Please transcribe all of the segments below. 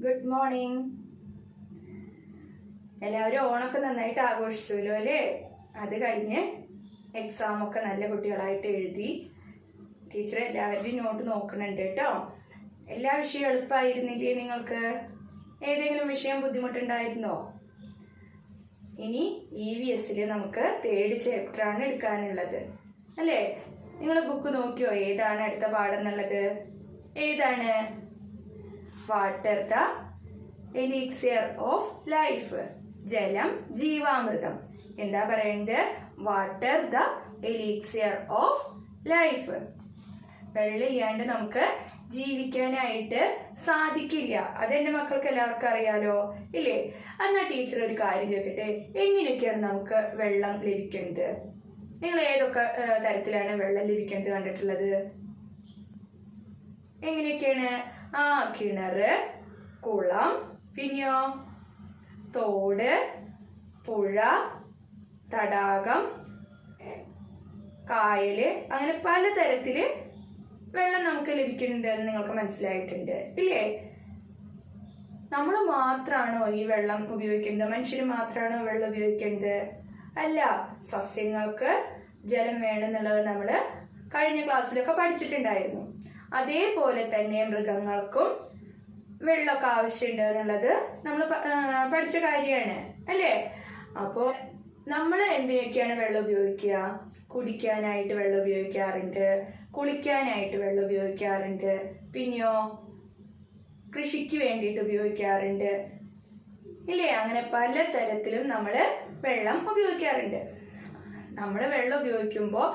Good morning. എല്ലാവരും ഓണൊക്കെ നന്നായിട്ട് ആഘോഷിച്ചല്ലോ അല്ലേ? അത് കഴിഞ്ഞ് എക്സാമൊക്കെ നല്ല കുട്ടികളായിട്ട് എഴുതി. ടീച്ചർ എല്ലാവരുടെയും നോട്ട് നോക്കുന്നുണ്ട് കേട്ടോ. എല്ലാ വിഷയവും എളുപ്പമായിരുന്നില്ലേ നിങ്ങൾക്ക്? ഏതെങ്കിലും വിഷയം ബുദ്ധിമുട്ടുണ്ടായിരുന്നോ? ഇനി EVS നമുക്ക് 3rd ചാപ്റ്ററാണ് എടുക്കാനുള്ളത് അല്ലേ? നിങ്ങൾ ബുക്ക് നോക്കിയോ ഏതാണ് അടുത്ത പാഠം എന്നുള്ളത്? ഏതാണ്? Water the elixir of life. ജലം ജീവാമൃതം. എന്താ പറയുന്നത്? Water the elixir of life. വെള്ളമില്ലാണ്ട് നമുക്ക് ജീവിക്കാനായിട്ട് സാധിക്കില്ല. അതെന്റെ മക്കൾക്ക് എല്ലാവർക്കും അറിയാലോ ഇല്ലേ? എന്നാ ടീച്ചർ ഒരു കാര്യം ചോദിക്കട്ടെ, എങ്ങനെയൊക്കെയാണ് നമുക്ക് വെള്ളം ലഭിക്കുന്നത്? നിങ്ങൾ ഏതൊക്കെ തരത്തിലാണ് വെള്ളം ലഭിക്കുന്നത് കണ്ടിട്ടുള്ളത്? എങ്ങനെയൊക്കെയാണ്? കിണറ്, കുളം, പിന്നെയോ തോട്, പുഴ, തടാകം, കായല്, അങ്ങനെ പലതരത്തില് വെള്ളം നമുക്ക് ലഭിക്കുന്നുണ്ട് എന്ന് നിങ്ങൾക്ക് മനസ്സിലായിട്ടുണ്ട് ഇല്ലേ? നമ്മൾ മാത്രമാണോ ഈ വെള്ളം ഉപയോഗിക്കുന്നത്? മനുഷ്യര് മാത്രമാണോ വെള്ളം ഉപയോഗിക്കുന്നത്? അല്ല, സസ്യങ്ങൾക്ക് ജലം വേണമെന്നുള്ളത് നമ്മൾ കഴിഞ്ഞ ക്ലാസ്സിലൊക്കെ പഠിച്ചിട്ടുണ്ടായിരുന്നു. അതേപോലെ തന്നെ മൃഗങ്ങൾക്കും വെള്ളമൊക്കെ ആവശ്യമുണ്ട് എന്നുള്ളത് നമ്മൾ പഠിച്ച കാര്യമാണ് അല്ലേ? അപ്പോൾ നമ്മൾ എന്തിനൊക്കെയാണ് വെള്ളം ഉപയോഗിക്കുക? കുടിക്കാനായിട്ട് വെള്ളം ഉപയോഗിക്കാറുണ്ട്, കുളിക്കാനായിട്ട് വെള്ളം ഉപയോഗിക്കാറുണ്ട്, പിന്നെയോ കൃഷിക്ക് വേണ്ടിയിട്ട് ഉപയോഗിക്കാറുണ്ട് ഇല്ലേ? അങ്ങനെ പല തരത്തിലും നമ്മൾ വെള്ളം ഉപയോഗിക്കാറുണ്ട്. നമ്മൾ വെള്ളം ഉപയോഗിക്കുമ്പോൾ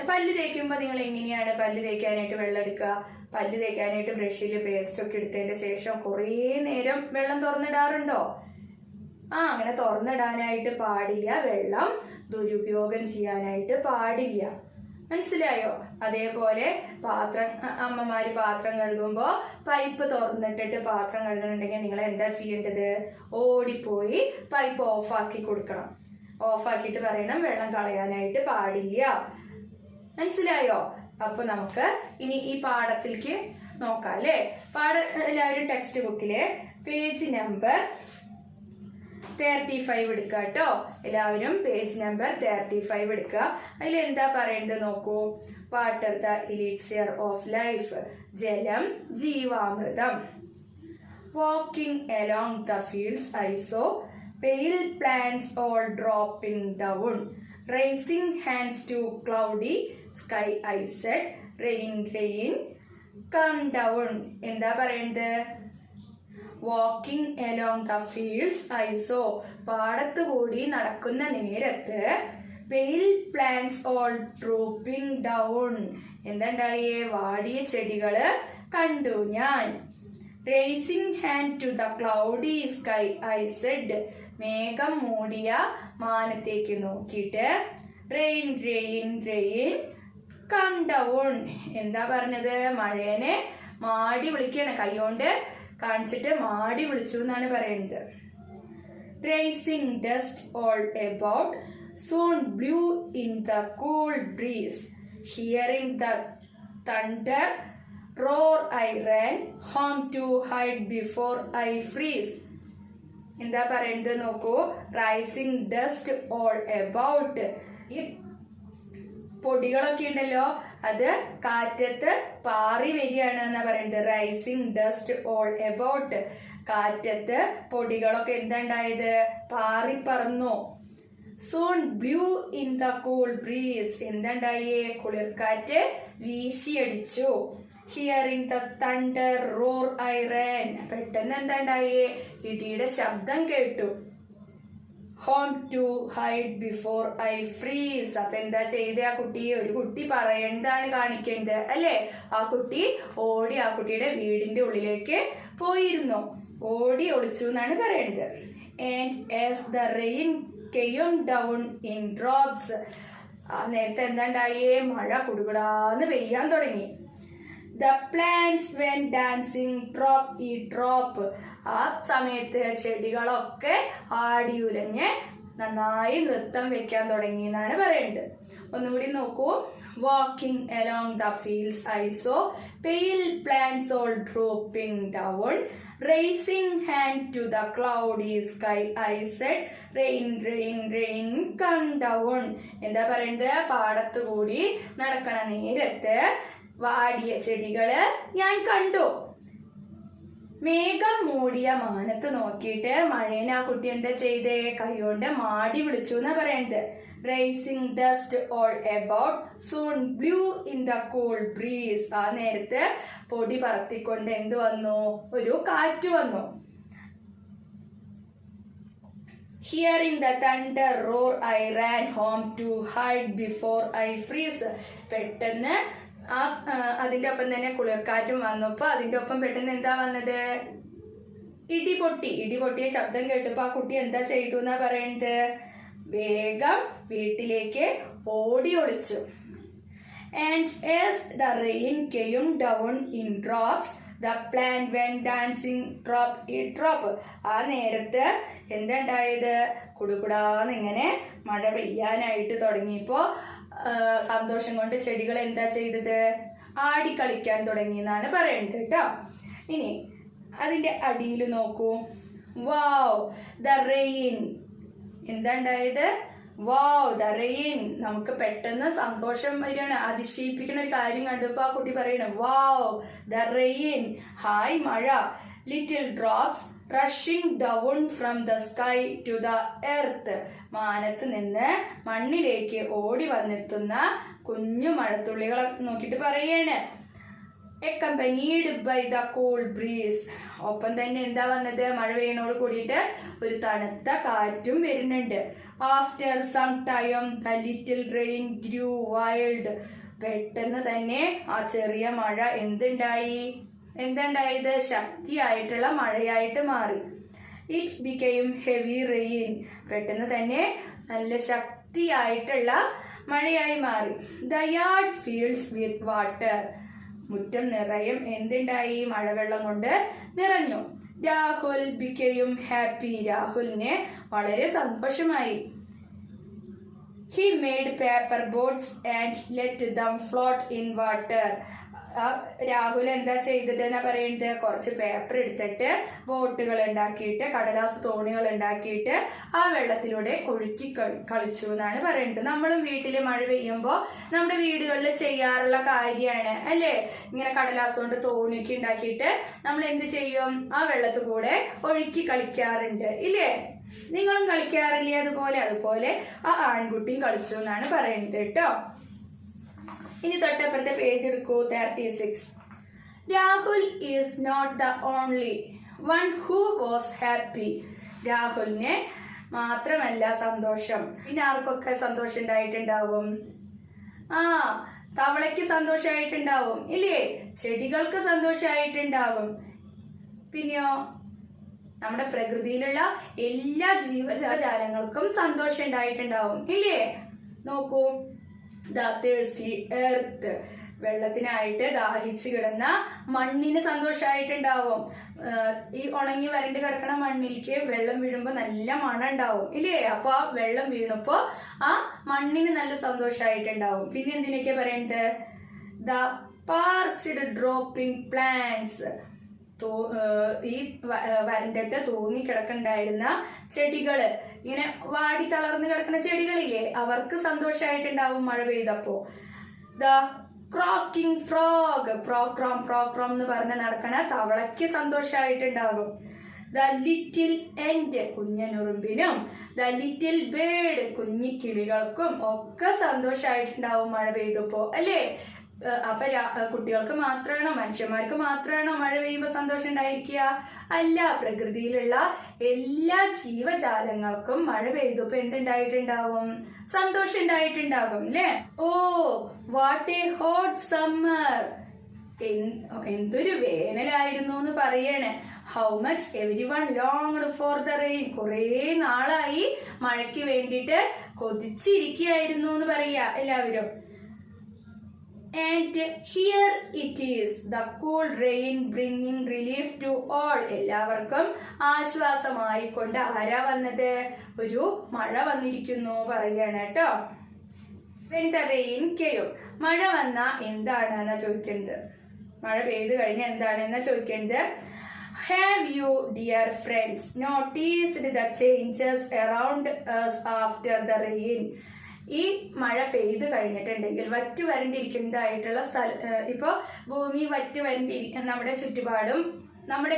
പല്ല് തേക്കുമ്പോൾ നിങ്ങൾ എങ്ങനെയാണ് പല്ല് തേക്കാനായിട്ട് വെള്ളം എടുക്കുക? പല്ല് തേക്കാനായിട്ട് ബ്രഷിൽ പേസ്റ്റ് ഒക്കെ എടുത്തതിന്റെ ശേഷം കുറേ നേരം വെള്ളം തുറന്നിടാറുണ്ടോ? അങ്ങനെ തുറന്നിടാനായിട്ട് പാടില്ല. വെള്ളം ദുരുപയോഗം ചെയ്യാനായിട്ട് പാടില്ല. മനസ്സിലായോ? അതേപോലെ അമ്മമാര് പാത്രം കഴുകുമ്പോ പൈപ്പ് തുറന്നിട്ടിട്ട് പാത്രം കഴുകുന്നുണ്ടെങ്കിൽ നിങ്ങൾ എന്താ ചെയ്യേണ്ടത്? ഓടിപ്പോയി പൈപ്പ് ഓഫാക്കി കൊടുക്കണം. ഓഫാക്കിയിട്ട് പറയണം വെള്ളം കളയാനായിട്ട് പാടില്ല. മനസ്സിലായോ? അപ്പൊ നമുക്ക് ഇനി ഈ പാഠത്തിലേക്ക് നോക്കാം അല്ലേ? എല്ലാവരും ടെക്സ്റ്റ് ബുക്കിലെ പേജ് നമ്പർ 35 എടുക്കുക കേട്ടോ. എല്ലാവരും പേജ് നമ്പർ 35 എടുക്കുക. അതിൽ എന്താ പറയേണ്ടത് നോക്കൂ. Water the elixir of life. ജലം ജീവാമൃതം. Walking along the fields I saw pale plants all dropping down. Raising hands to cloudy sky I said, rain rain come down. എന്താ പറയുന്നത്? Walking along the fields I saw. പാടത്തു കൂടി നടക്കുന്ന നേരത്ത് pale plants all dropping down. എന്താണ്ടായേ? വാടിയ ചെടികള് കണ്ടു ഞാൻ. Raising hand to the cloudy sky I said. മേഘം മൂടിയ മാനത്തേക്ക് നോക്കിയിട്ട് rain rain rain come down. എന്താ പറഞ്ഞത്? മഴേനെ മാടി വിളിക്കുകയാണ്. കൈകൊണ്ട് കാണിച്ചിട്ട് മാടി വിളിച്ചു എന്നാണ് പറയുന്നത്. Raising dust all about soon blew in the cool breeze. Hearing the thunder roar I ran home to hide before I freeze. എന്താ പറയുന്നത് നോക്കൂ. Rising dust all about. ഈ പൊടികളൊക്കെ ഉണ്ടല്ലോ, അത് കാറ്റത്ത് പാറി വരികയാണ് എന്നാ പറയുന്നത്. Rising dust all about. കാറ്റത്ത് പൊടികളൊക്കെ എന്താണ്ടായത്? പാറി പറന്നു. Soon blew in the cool breeze. എന്താണ്ടായേ? കുളിർക്കാറ്റ് വീശിയടിച്ചു. Hearing the thunder roar I ran. പെട്ടെന്ന് എന്താണ്ടായേ? ഇടിയുടെ ശബ്ദം കേട്ടു. Home to hide before I freeze. അപ്പൊ എന്താ ചെയ്തേ ആ കുട്ടി? ഒരു കുട്ടി പറയേണ്ടതാണ് കാണിക്കേണ്ടത് അല്ലേ? ആ കുട്ടി ഓടി ആ കുട്ടിയുടെ വീടിന്റെ ഉള്ളിലേക്ക് പോയിരുന്നു. ഓടി ഒളിച്ചു എന്നാണ് പറയുന്നത്. And as the rain came down in drops. നേരത്തെ എന്താണ്ടായേ? മഴ കുടുകുടാന്ന് പെയ്യാൻ തുടങ്ങി. The plants went dancing drop ഈ drop. ആ സമയത്ത് ചെടികളൊക്കെ ആടിയുലഞ്ഞ് നന്നായി നൃത്തം വെക്കാൻ തുടങ്ങി എന്നാണ് പറയുന്നത്. ഒന്നുകൂടി നോക്കൂ. Walking along the fields I saw pale plants all drooping down. Raising hand to the cloudy sky I said, rain, rain, rain, come down. എന്താ പറയുന്നത്? പാടത്തു കൂടി നടക്കണ നേരത്ത് വാടിയ ചെടികള് ഞാൻ കണ്ടു. മേഘം മൂടിയ മാനത്ത് നോക്കിയിട്ട് മഴേനെ ആ കുട്ടി എന്താ ചെയ്തേ? കൈകൊണ്ട് മാടി വിളിച്ചു എന്നാ പറയുന്നത്. Rising dust all about soon blew in the cool breeze. ആ നേരത്ത് പൊടി പറത്തിക്കൊണ്ട് എന്ത് വന്നു? ഒരു കാറ്റ് വന്നു. Hearing the thunder roar I ran home to hide before I freeze. പെട്ടെന്ന് അതിന്റെ ഒപ്പം തന്നെ കുളിർക്കാറ്റും വന്നപ്പോ അതിന്റെ ഒപ്പം പെട്ടെന്ന് എന്താ വന്നത്? ഇടിപൊട്ടിയ ശബ്ദം കേട്ടപ്പോ ആ കുട്ടി എന്താ ചെയ്തു എന്നാ പറയുന്നത്? വേഗം വീട്ടിലേക്ക് ഓടി ഒളിച്ചു. And as the rain came down in drops, the plant went dancing drop a drop. ആ നേരത്ത് എന്തുണ്ടായത്? കുടുകുടാന്ന് ഇങ്ങനെ മഴ പെയ്യാനായിട്ട് തുടങ്ങിയപ്പോ സന്തോഷം കൊണ്ട് ചെടികൾ എന്താ ചെയ്തത്? ആടിക്കളിക്കാൻ തുടങ്ങി എന്നാണ് പറയുന്നത് കേട്ടോ. ഇനി അതിന്റെ അടിയിൽ നോക്കൂ. വാവ് ദ റെയിൻ. എന്താ ഉണ്ടായത്? വാവ് ദ റെയിൻ. നമുക്ക് പെട്ടെന്ന് സന്തോഷം വരികയാണ്. അതിശയിപ്പിക്കുന്ന ഒരു കാര്യം കണ്ടപ്പോ ആ കുട്ടി പറയണ വാവ് ദ റെയിൻ. ഹായ് മഴ. Little drops rushing down from the sky to the earth. മാനത്ത് നിന്ന് മണ്ണിലേക്ക് ഓടി വന്നെത്തുന്ന കുഞ്ഞു മഴത്തുള്ളികളെ നോക്കിയിട്ട് പറയാണ് accompanied by the cool breeze. ഒപ്പം തന്നെ എന്താ വന്നത്? മഴ പെയ്യണോട് കൂടിയിട്ട് ഒരു തണുത്ത കാറ്റും വരുന്നുണ്ട്. After some time the little rain grew wild. പെട്ടെന്ന് തന്നെ ആ ചെറിയ മഴ എന്തുണ്ടായത്? ശക്തിയായിട്ടുള്ള മഴയായിട്ട് മാറി. It became heavy rain. പെട്ടെന്ന് തന്നെ നല്ല ശക്തിയായിട്ടുള്ള മഴയായി മാറി. The yard fills with water. മുറ്റം നിറയും എന്തുണ്ടായി? മഴവെള്ളം കൊണ്ട് നിറഞ്ഞു. Rahul became happy. രാഹുലിന് വളരെ സന്തോഷമായി. He made paper boats and let them float in water. Rahul എന്താ ചെയ്തത് എന്നാ പറയുന്നത്? കുറച്ച് പേപ്പർ എടുത്തിട്ട് ബോട്ടുകൾ ഉണ്ടാക്കിയിട്ട്, കടലാസ് തോണികൾ ഉണ്ടാക്കിയിട്ട് ആ വെള്ളത്തിലൂടെ ഒഴുക്കി കളിച്ചു എന്നാണ് പറയുന്നത്. നമ്മളും വീട്ടിൽ മഴ പെയ്യുമ്പോൾ നമ്മുടെ വീടുകളിൽ ചെയ്യാറുള്ള കാര്യമാണ് അല്ലേ? ഇങ്ങനെ കടലാസ് കൊണ്ട് തോണിയൊക്കെ ഉണ്ടാക്കിയിട്ട് നമ്മൾ എന്ത് ചെയ്യും? ആ വെള്ളത്തിൽ കൂടെ ഒഴുക്കി കളിക്കാറുണ്ട് ഇല്ലേ? നിങ്ങളും കളിക്കാറില്ലേ? അതുപോലെ ആ ആൺകുട്ടിയും കളിച്ചു എന്നാണ് പറയുന്നത് കേട്ടോ. ഇനി തൊട്ടപ്പുറത്തെ പേജ് എടുക്കൂ. 36. Rahul is not the only one who was happy. രാഹുലിന് മാത്രമല്ല സന്തോഷം. പിന്നെ ആർക്കൊക്കെ സന്തോഷം ഉണ്ടായിട്ടുണ്ടാവും? തവളയ്ക്ക് സന്തോഷമായിട്ടുണ്ടാവും ഇല്ലേ? ചെടികൾക്ക് സന്തോഷമായിട്ടുണ്ടാകും. പിന്നെയോ നമ്മുടെ പ്രകൃതിയിലുള്ള എല്ലാ ജീവജാലങ്ങൾക്കും സന്തോഷം ഉണ്ടായിട്ടുണ്ടാവും ഇല്ലേ? നോക്കൂ. The thirsty earth. വെള്ളത്തിനായിട്ട് ദാഹിച്ചു കിടന്ന മണ്ണിന് സന്തോഷമായിട്ടുണ്ടാവും. ഈ ഉണങ്ങി വരണ്ട് കിടക്കണ മണ്ണിലേക്ക് വെള്ളം വീഴുമ്പോ നല്ല മണം ഉണ്ടാവും ഇല്ലേ? അപ്പൊ ആ വെള്ളം വീണപ്പോ ആ മണ്ണിന് നല്ല സന്തോഷമായിട്ടുണ്ടാവും. പിന്നെ എന്തിനൊക്കെ പറയുന്നത്? The parched dropping plants. ഈ വരണ്ടിട്ട് തൂങ്ങിക്കിടക്കുന്നുണ്ടായിരുന്ന ചെടികള്, ഇങ്ങനെ വാടി തളർന്ന് കിടക്കുന്ന ചെടികളില്ലേ, അവർക്ക് സന്തോഷമായിട്ടുണ്ടാവും മഴ പെയ്തപ്പോ. The croaking frog. പ്രോക്രോം എന്ന് പറഞ്ഞ് നടക്കണ തവളയ്ക്ക് സന്തോഷമായിട്ടുണ്ടാകും. The little ant. കുഞ്ഞനുറുമ്പിനും ദ ലിറ്റിൽ ബേർഡ് കുഞ്ഞിക്കിളികൾക്കും ഒക്കെ സന്തോഷമായിട്ടുണ്ടാവും മഴ പെയ്തപ്പോ അല്ലേ? അപ്പൊ കുട്ടികൾക്ക് മാത്രമാണോ, മനുഷ്യന്മാർക്ക് മാത്രമാണോ മഴ പെയ്യുമ്പോ സന്തോഷം ഉണ്ടായിരിക്കുക? അല്ല, പ്രകൃതിയിലുള്ള എല്ലാ ജീവജാലങ്ങൾക്കും മഴ പെയ്തപ്പോ എന്തുണ്ടായിട്ടുണ്ടാവും? സന്തോഷം ഉണ്ടായിട്ടുണ്ടാകും അല്ലേ? Oh what a hot summer. എന്തൊരു വേനലായിരുന്നു എന്ന് പറയണേ. How much everyone longed for the rain. കുറെ നാളായി മഴയ്ക്ക് വേണ്ടിയിട്ട് കൊതിച്ചിരിക്കുകയായിരുന്നു എന്ന് പറയാ എല്ലാവരും. And here it is, the cool rain bringing relief to all. എല്ലാവർക്കും ആശ്വാസമായി കൊണ്ട് ആരാ വന്നത്? ഒരു മഴ വന്നിരിക്കുന്നു പറയാണ് കേട്ടോ. when the rain came. മഴ വന്ന എന്താണെന്നാ ചോദിക്കുന്നത്. മഴ പെയ്ത് കഴിഞ്ഞ എന്താണെന്നാ ചോദിക്കുന്നത്. Have you, dear friends, noticed the changes around us after the rain? ഈ മഴ പെയ്ത് കഴിഞ്ഞിട്ടുണ്ടെങ്കിൽ വറ്റു വരണ്ടിരിക്കുന്നതായിട്ടുള്ള ഇപ്പോൾ ഭൂമി വറ്റു നമ്മുടെ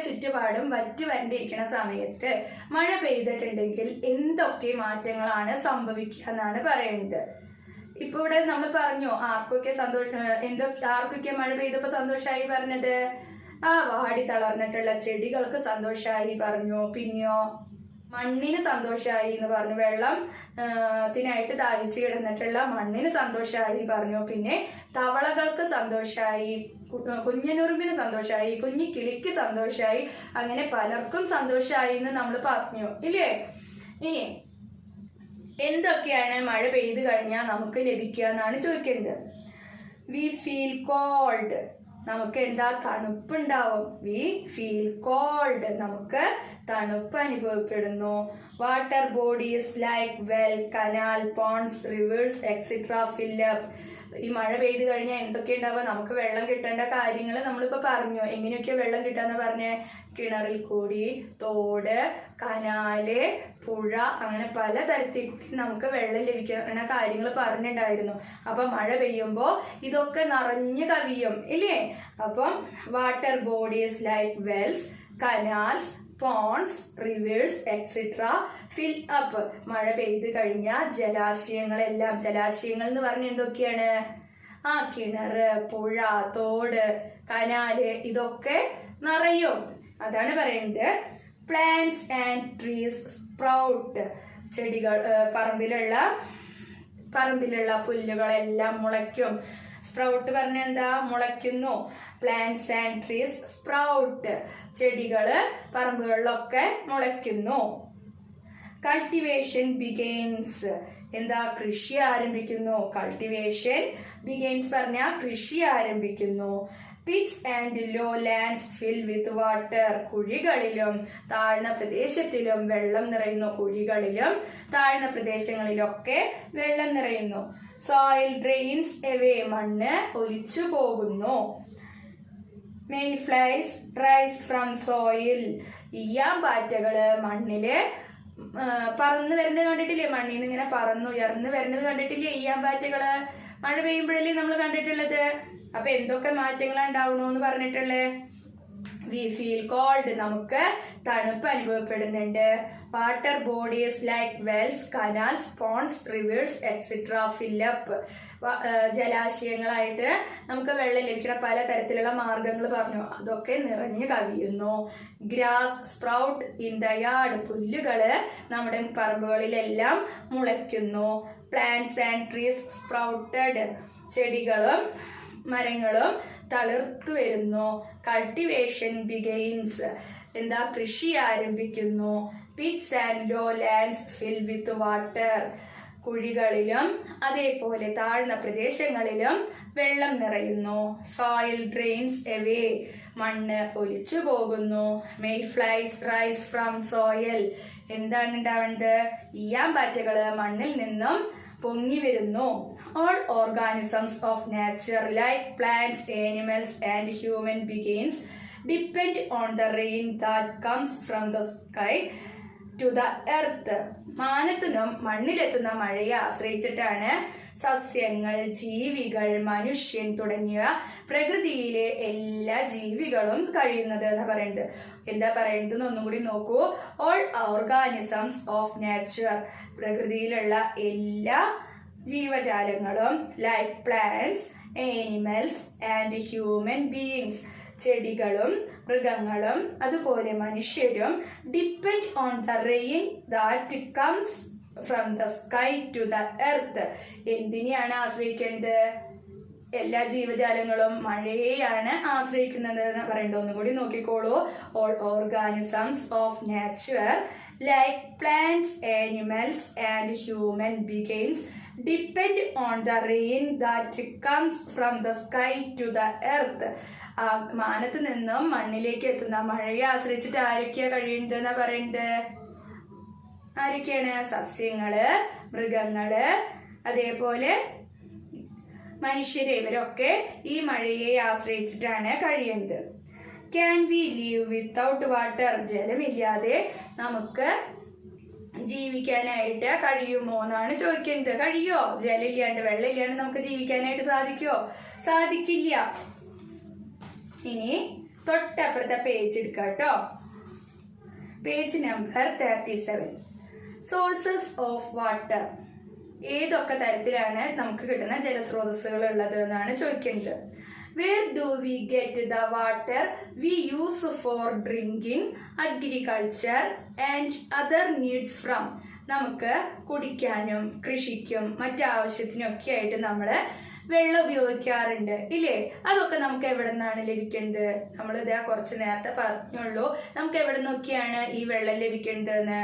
ചുറ്റുപാടും വറ്റു വരണ്ടിരിക്കുന്ന സമയത്ത് മഴ പെയ്തിട്ടുണ്ടെങ്കിൽ എന്തൊക്കെ മാറ്റങ്ങളാണ് സംഭവിക്കുക എന്നാണ് പറയുന്നത്. ഇപ്പൊ ഇവിടെ നമ്മൾ പറഞ്ഞു ആർക്കൊക്കെ ആർക്കൊക്കെ മഴ പെയ്തപ്പോ സന്തോഷമായി പറഞ്ഞത്. വാടി തളർന്നിട്ടുള്ള ചെടികൾക്ക് സന്തോഷമായി പറഞ്ഞു. പിന്നെയോ മണ്ണിന് സന്തോഷമായി എന്ന് പറഞ്ഞു. വെള്ളത്തിനായിട്ട് ദാഹിച്ചു കിടന്നിട്ടുള്ള മണ്ണിന് സന്തോഷമായി പറഞ്ഞു. പിന്നെ തവളകൾക്ക് സന്തോഷമായി, കുഞ്ഞനുറുമ്പിന് സന്തോഷമായി, കുഞ്ഞിക്കിളിക്ക് സന്തോഷമായി, അങ്ങനെ പലർക്കും സന്തോഷമായി എന്ന് നമ്മൾ പറഞ്ഞു ഇല്ലേ. ഇനി എന്തൊക്കെയാണ് മഴ പെയ്ത് കഴിഞ്ഞാൽ നമുക്ക് ലഭിക്കുക എന്നാണ് ചോദിക്കുന്നത്. വി ഫീൽ കോൾഡ്, നമുക്ക് എന്താ തണുപ്പുണ്ടാവും. വി ഫീൽ കോൾഡ്, നമുക്ക് തണുപ്പ് അനുഭവപ്പെടുന്നു. Water bodies like well, canal, ponds, rivers etcetera fill up. ഈ മഴ പെയ്ത് കഴിഞ്ഞാൽ എന്തൊക്കെ ഉണ്ടാവുക, നമുക്ക് വെള്ളം കിട്ടേണ്ട കാര്യങ്ങൾ നമ്മളിപ്പോ പറഞ്ഞു. എങ്ങനെയൊക്കെ വെള്ളം കിട്ടാന്ന് പറഞ്ഞ കിണറിൽ കൂടി, തോട്, കനാല്, പുഴ, അങ്ങനെ പല തരത്തിൽ കൂടി നമുക്ക് വെള്ളം ലഭിക്കുന്ന കാര്യങ്ങൾ പറഞ്ഞിട്ടുണ്ടായിരുന്നു. അപ്പൊ മഴ പെയ്യുമ്പോ ഇതൊക്കെ നിറഞ്ഞു കവിയും ഇല്ലേ. അപ്പം water bodies like wells, canals, ponds, rivers etcetera fill up. മഴ പെയ്ത് കഴിഞ്ഞാൽ ജലാശയങ്ങളെല്ലാം, ജലാശയങ്ങൾ എന്ന് പറഞ്ഞ എന്തൊക്കെയാണ്, കിണറ്, പുഴ, തോട്, കനാല്, ഇതൊക്കെ നിറയും. അതാണ് പറയുന്നത്. പ്ലാന്റ്സ് ആൻഡ് ട്രീസ് സ്പ്രൗട്ട്, ചെടികൾ, പറമ്പിലുള്ള പുല്ലുകളെല്ലാം മുളയ്ക്കും. സ്പ്രൗട്ട് പറഞ്ഞ എന്താ, മുളയ്ക്കുന്നു. പ്ലാന്റ്സ് ആൻഡ് ട്രീസ് സ്പ്രൗട്ട്, ചെടികള് പറമ്പുകളിലൊക്കെ മുളയ്ക്കുന്നു. കൾട്ടിവേഷൻ ബിഗെയിൻസ്, എന്താ, കൃഷി ആരംഭിക്കുന്നു. കൾട്ടിവേഷൻ ബിഗെയിൻസ് പറഞ്ഞ കൃഷി ആരംഭിക്കുന്നു. Pits and low lands fill with water, കുഴികളിലും താഴ്ന്ന പ്രദേശത്തിലും വെള്ളം നിറയുന്നു. കുഴികളിലും താഴ്ന്ന പ്രദേശങ്ങളിലൊക്കെ വെള്ളം നിറയുന്നു. സോയിൽ ഡ്രെയിൻസ് എവേ, മണ്ണ് ഒലിച്ചു പോകുന്നു. May flies rise from soil, ഈയാമ്പാറ്റകള് മണ്ണില് പറന്ന് വരുന്നത് കണ്ടിട്ടില്ലേ. മണ്ണിൽ നിന്ന് ഇങ്ങനെ ഉയർന്ന് വരുന്നത് കണ്ടിട്ടില്ലേ ഈയാമ്പാറ്റകള്. മഴ പെയ്യുമ്പോഴല്ലേ നമ്മൾ കണ്ടിട്ടുള്ളത്. അപ്പൊ എന്തൊക്കെ മാറ്റങ്ങളാണ് ഉണ്ടാവണമെന്ന് പറഞ്ഞിട്ടുള്ളേ. വി ഫീൽ കോൾഡ്, നമുക്ക് തണുപ്പ് അനുഭവപ്പെടുന്നുണ്ട്. Water bodies like wells, canals, ponds, rivers etcetera fill up, ജലാശയങ്ങളായിട്ട് നമുക്ക് വെള്ളം ലഭിക്കുന്ന പല തരത്തിലുള്ള മാർഗങ്ങൾ പറഞ്ഞു. അതൊക്കെ നിറഞ്ഞു കവിയുന്നു. Grass sprout in the yard, പുല്ലുകള് നമ്മുടെ പറമ്പുകളിലെല്ലാം മുളയ്ക്കുന്നു. പ്ലാന്റ്സ് ആൻഡ് ട്രീസ് സ്പ്രൗട്ടഡ്, ചെടികളും മരങ്ങളും തളിർത്തു വരുന്നു. കൾട്ടിവേഷൻ ബിഗെയിൻസ്, എന്താ, കൃഷി ആരംഭിക്കുന്നു. Pits and low lands fill with water, കുഴികളിലും അതേപോലെ താഴ്ന്ന പ്രദേശങ്ങളിലും വെള്ളം നിറയുന്നു. സോയിൽ ഡ്രെയിൻസ് എവേ, മണ്ണ് ഒലിച്ചു പോകുന്നു. Mayflies rise from soil, എന്താണ് ഉണ്ടാവുന്നത്, ഈയാമ്പാറ്റകള് മണ്ണിൽ നിന്നും പൊങ്ങി വരുന്നു. All organisms of nature like plants, animals and human beings depend on the rain that comes from the sky to the earth. മാനത്തുനിന്നും മണ്ണിലെത്തുന്ന മഴയെ ആശ്രയിച്ചിട്ടാണ് സസ്യങ്ങൾ, ജീവികൾ, മനുഷ്യൻ തുടങ്ങിയ പ്രകൃതിയിലെ എല്ലാ ജീവികളും കഴിയുന്നത് എന്ന് പറയുന്നത്. എന്താ പറയുന്നത് ഒന്നും കൂടി നോക്കൂ. ഓൾ ഓർഗാനിസംസ് ഓഫ് നേച്ചർ, പ്രകൃതിയിലുള്ള എല്ലാ ജീവജാലങ്ങളും, like plants, animals and human beings, ചെടികളും മൃഗങ്ങളും അതുപോലെ മനുഷ്യരും, depend on the rain that comes from the sky to the earth. എന്തിനെയാണ് ആശ്രയിക്കേണ്ടത്? എല്ലാ ജീവജാലങ്ങളും മഴയെയാണ് ആശ്രയിക്കുന്നത് എന്ന് പറയുന്നത്. ഒന്നുകൂടി നോക്കിക്കോളൂ. All organisms of nature like plants, animals and human beings depend on the rain that comes from the sky to the earth. മാനത്ത് നിന്നും മണ്ണിലേക്ക് എത്തുന്ന മഴയെ ആശ്രയിച്ചിട്ട് ആരൊക്കെയാ കഴിയുന്നത് പറയുന്നത്? ആരൊക്കെയാണ്? സസ്യങ്ങള്, മൃഗങ്ങള്, അതേപോലെ മനുഷ്യരെ ഇവരൊക്കെ ഈ മഴയെ ആശ്രയിച്ചിട്ടാണ് കഴിയുന്നത്. Can we live without water? ജലമില്ലാതെ നമുക്ക് ജീവിക്കാനായിട്ട് കഴിയുമോ എന്നാണ് ചോദിക്കുന്നത്. കഴിയോ? ജലം ഇല്ലാണ്ട്, വെള്ളം ഇല്ലാണ്ട് നമുക്ക് ജീവിക്കാനായിട്ട് സാധിക്കുമോ? സാധിക്കില്ല. ഇനി തൊട്ടപ്പുറത്തെ പേജ് എടുക്കാം കേട്ടോ. Page number 37. Sources of water. ഏതൊക്കെ തരത്തിലാണ് നമുക്ക് കിട്ടുന്ന ജലസ്രോതസ്സുകൾ ഉള്ളത് എന്നാണ് ചോദിക്കുന്നത്. Where do we get the water we use for drinking, agriculture and other needs from? നമുക്ക് കുടിക്കാനും കൃഷിക്കും മറ്റാവശ്യത്തിനൊക്കെ ആയിട്ട് നമ്മള് വെള്ളം ഉപയോഗിക്കാറുണ്ട് ഇല്ലേ? അതൊക്കെ നമുക്ക് എവിടെ നിന്നാണ് ലഭിക്കുന്നത്? നമ്മൾ ഇതാ കുറച്ച് നേരത്തെ പറഞ്ഞുള്ളൂ നമുക്ക് എവിടെ നോക്കിയാണ് ഈ വെള്ളം ലഭിക്കേണ്ടതെന്ന്.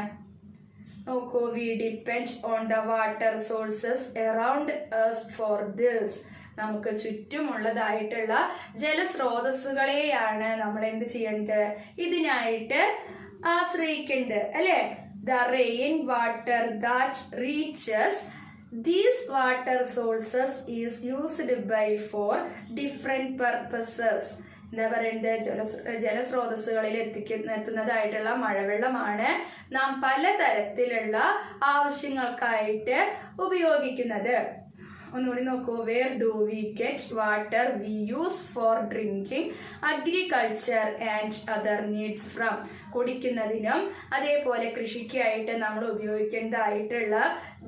നോക്കൂ, V depend on the water sources around us for this. നമുക്ക് ചുറ്റുമുള്ളതായിട്ടുള്ള ജലസ്രോതസ്സുകളെയാണ് നമ്മൾ എന്ത് ചെയ്യേണ്ടത്? ഇതിനായിട്ട് ആശ്രയിക്കേണ്ടത് അല്ലെ? The rain water that reaches these water sources is used by for different purposes. എന്താ പറയുന്നത്? ജലസ്രോതസ്സുകളിൽ എത്തുന്നതായിട്ടുള്ള മഴവെള്ളമാണ് നാം പലതരത്തിലുള്ള ആവശ്യങ്ങൾക്കായിട്ട് ഉപയോഗിക്കുന്നത്. ഒന്നുകൂടി നോക്കൂ. Where do we get water we use for drinking, agriculture and other needs from. കുടിക്കുന്നതിനും അതേപോലെ കൃഷിക്കായിട്ട് നമ്മൾ ഉപയോഗിക്കേണ്ടതായിട്ടുള്ള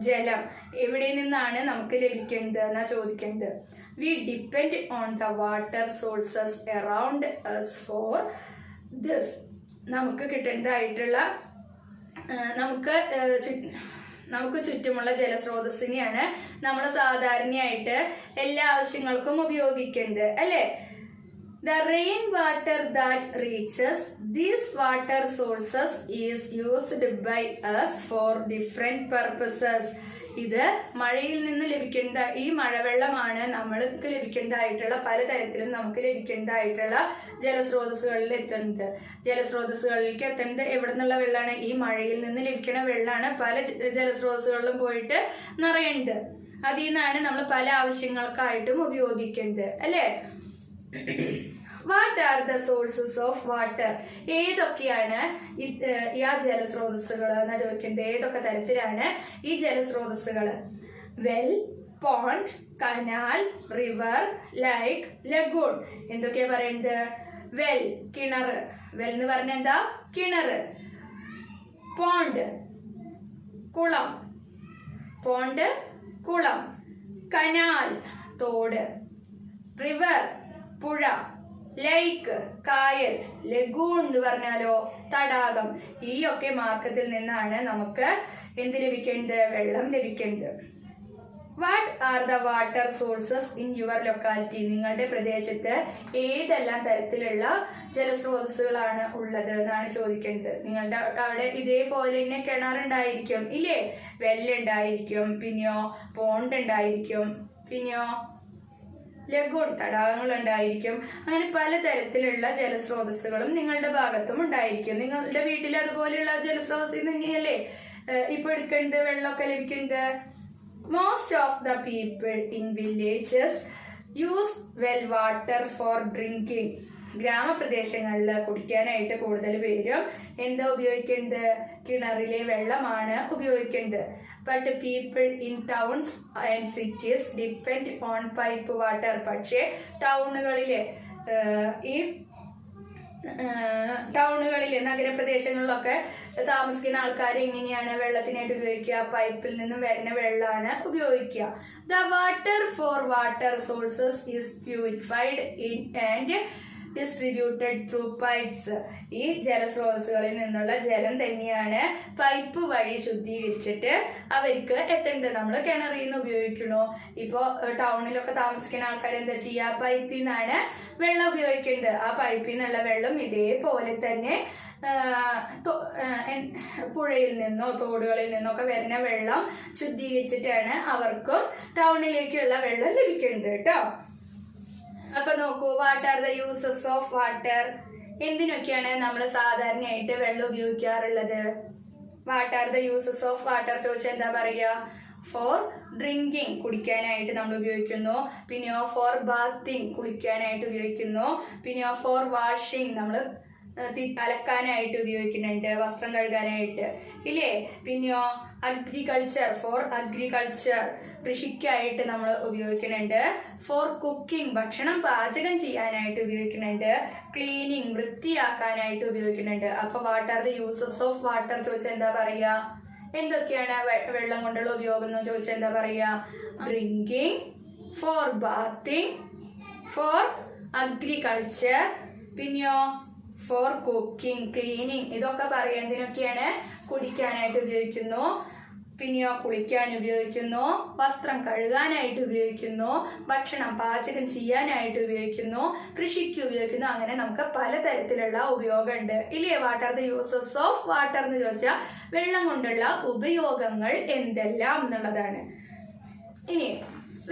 ജലം എവിടെ നിന്നാണ് നമുക്ക് ലഭിക്കേണ്ടത് എന്നാ ചോദിക്കേണ്ടത്. V depend on the water sources around us for this. നമുക്ക് കിട്ടേണ്ടതായിട്ടുള്ള നമുക്ക് ചുറ്റുമുള്ള ജലസ്രോതസ്സിനെയാണ് നമ്മൾ സാധാരണയായിട്ട് എല്ലാ ആവശ്യങ്ങൾക്കും ഉപയോഗിക്കേണ്ടത് അല്ലെ? The rainwater that reaches these water sources is used by us for different purposes. ഇത് മഴയിൽ നിന്ന് ലഭിക്കേണ്ട ഈ മഴവെള്ളമാണ് നമ്മൾക്ക് ലഭിക്കേണ്ടതായിട്ടുള്ള പലതരത്തിലും നമുക്ക് ലഭിക്കേണ്ടതായിട്ടുള്ള ജലസ്രോതസ്സുകളിൽ എത്തുന്നത്. ജലസ്രോതസ്സുകളിലേക്ക് എത്തേണ്ടത് എവിടെ നിന്നുള്ള വെള്ളമാണ്? ഈ മഴയിൽ നിന്ന് ലഭിക്കുന്ന വെള്ളമാണ് പല ജലസ്രോതസ്സുകളിലും പോയിട്ട് നിറയേണ്ടത്. അതിൽ നിന്നാണ് നമ്മൾ പല ആവശ്യങ്ങൾക്കായിട്ടും ഉപയോഗിക്കേണ്ടത് അല്ലേ? What are the sources of water? ഏതൊക്കെയാണ് ഈ ജലസ്രോതസ്സുകൾ എന്നാ ചോദിക്കേണ്ടത്. ഏതൊക്കെ തരത്തിലാണ് ഈ ജലസ്രോതസ്സുകൾ? Well, pond, canal, river, like, lagoon. എന്തൊക്കെയാ പറയുന്നത്? വെൽ, കിണർ. വെൽ എന്ന് പറഞ്ഞ എന്താ? കിണർ. പോണ്ട്, കുളം. പോണ്ട്, കുളം. കനാൽ, തോട്. റിവർ, പുഴ. ലേക്ക്, കായൽ. ലഗൂൺ എന്ന് പറഞ്ഞാലോ തടാകം. ഈ ഒക്കെ മാർഗത്തിൽ നിന്നാണ് നമുക്ക് എന്ത് ലഭിക്കേണ്ടത്? വെള്ളം ലഭിക്കേണ്ടത്. What are the water sources in your locality? നിങ്ങളുടെ പ്രദേശത്ത് ഏതെല്ലാം തരത്തിലുള്ള ജലസ്രോതസ്സുകളാണ് ഉള്ളത് എന്നാണ് ചോദിക്കേണ്ടത്. നിങ്ങളുടെ അവിടെ ഇതേപോലെ തന്നെ കിണറുണ്ടായിരിക്കും ഇല്ലേ? വെള്ളുണ്ടായിരിക്കും, പിന്നെയോ പോണ്ട് ഉണ്ടായിരിക്കും, പിന്നെയോ ലഗൂൺ തടാകങ്ങൾ ഉണ്ടായിരിക്കും. അങ്ങനെ പലതരത്തിലുള്ള ജലസ്രോതസ്സുകളും നിങ്ങളുടെ ഭാഗത്തും ഉണ്ടായിരിക്കും. നിങ്ങളുടെ വീട്ടിൽ അതുപോലെയുള്ള ജലസ്രോതസ് തന്നെയല്ലേ ഇപ്പൊ എടുക്കേണ്ടത്, വെള്ളമൊക്കെ ലഭിക്കുന്നത്. Most of the people in villages use well water for drinking. ഗ്രാമപ്രദേശങ്ങളിൽ കുടിക്കാനായിട്ട് കൂടുതൽ പേരും എന്താ ഉപയോഗിക്കേണ്ടത്? കിണറിലെ വെള്ളമാണ് ഉപയോഗിക്കേണ്ടത്. But people in towns and cities depend on pipe water. പക്ഷേ ടൗണുകളിലെ നഗരപ്രദേശങ്ങളിലൊക്കെ താമസിക്കുന്ന ആൾക്കാർ എങ്ങനെയാണ് വെള്ളത്തിനായിട്ട് ഉപയോഗിക്കുക? പൈപ്പിൽ നിന്നും വരുന്ന വെള്ളമാണ് ഉപയോഗിക്കുക. The water for water sources is purified in and distributed through pipes. ഈ ജലസ്രോതസ്സുകളിൽ നിന്നുള്ള ജലം തന്നെയാണ് പൈപ്പ് വഴി ശുദ്ധീകരിച്ചിട്ട് അവർക്ക് എത്തേണ്ടത്. നമ്മൾ കിണറിൽ നിന്ന് ഉപയോഗിക്കണോ? ഇപ്പോ ടൗണിലൊക്കെ താമസിക്കുന്ന ആൾക്കാർ എന്താ ചെയ്യുക? പൈപ്പിൽ നിന്നാണ് വെള്ളം ഉപയോഗിക്കേണ്ടത്. ആ പൈപ്പിൽ നിന്നുള്ള വെള്ളം ഇതേപോലെ തന്നെ പുഴയിൽ നിന്നോ തോടുകളിൽ നിന്നോ ഒക്കെ വരുന്ന വെള്ളം ശുദ്ധീകരിച്ചിട്ടാണ് അവർക്കും ടൗണിലേക്കുള്ള വെള്ളം ലഭിക്കേണ്ടത് കേട്ടോ. അപ്പൊ നോക്കൂ, what are the uses of water? എന്തിനൊക്കെയാണ് നമ്മൾ സാധാരണയായിട്ട് വെള്ളം ഉപയോഗിക്കാറുള്ളത്? What are the uses of water ചോദിച്ചാൽ എന്താ പറയാ? ഫോർ ഡ്രിങ്കിങ് കുടിക്കാനായിട്ട് നമ്മൾ ഉപയോഗിക്കുന്നു. പിന്നെയോ ഫോർ ബാത്തിങ് കുളിക്കാനായിട്ട് ഉപയോഗിക്കുന്നു. പിന്നെയോ ഫോർ വാഷിംഗ് നമ്മൾ അലക്കാനായിട്ട് ഉപയോഗിക്കുന്നുണ്ട്, വസ്ത്രം കഴുകാനായിട്ട് ഇല്ലേ. പിന്നെയോ അഗ്രികൾച്ചർ ഫോർ അഗ്രികൾച്ചർ കൃഷിക്കായിട്ട് നമ്മൾ ഉപയോഗിക്കുന്നുണ്ട്. ഫോർ കുക്കിംഗ് ഭക്ഷണം പാചകം ചെയ്യാനായിട്ട് ഉപയോഗിക്കുന്നുണ്ട്. ക്ലീനിങ് വൃത്തിയാക്കാനായിട്ട് ഉപയോഗിക്കുന്നുണ്ട്. അപ്പൊ what are the uses of water ചോദിച്ചാൽ എന്താ പറയാ? എന്തൊക്കെയാണ് വെള്ളം കൊണ്ടുള്ള ഉപയോഗം എന്ന് ചോദിച്ചാൽ എന്താ പറയാ? Drinking, for bathing, for agriculture, പിന്നെയോ ഫോർ കുക്കിംഗ് ക്ലീനിങ്. ഇതൊക്കെ പറയാൻ എന്തിനൊക്കെയാണ്? കുടിക്കാനായിട്ട് ഉപയോഗിക്കുന്നു, പിന്നെയോ കുളിക്കാൻ ഉപയോഗിക്കുന്നു, വസ്ത്രം കഴുകാനായിട്ട് ഉപയോഗിക്കുന്നു, ഭക്ഷണം പാചകം ചെയ്യാനായിട്ട് ഉപയോഗിക്കുന്നു, കൃഷിക്ക് ഉപയോഗിക്കുന്നു. അങ്ങനെ നമുക്ക് പലതരത്തിലുള്ള ഉപയോഗമുണ്ട് ഇല്ലേ. What are the uses of water എന്ന് ചോദിച്ചാൽ വെള്ളം കൊണ്ടുള്ള ഉപയോഗങ്ങൾ എന്തെല്ലാം എന്നുള്ളതാണ്. ഇനി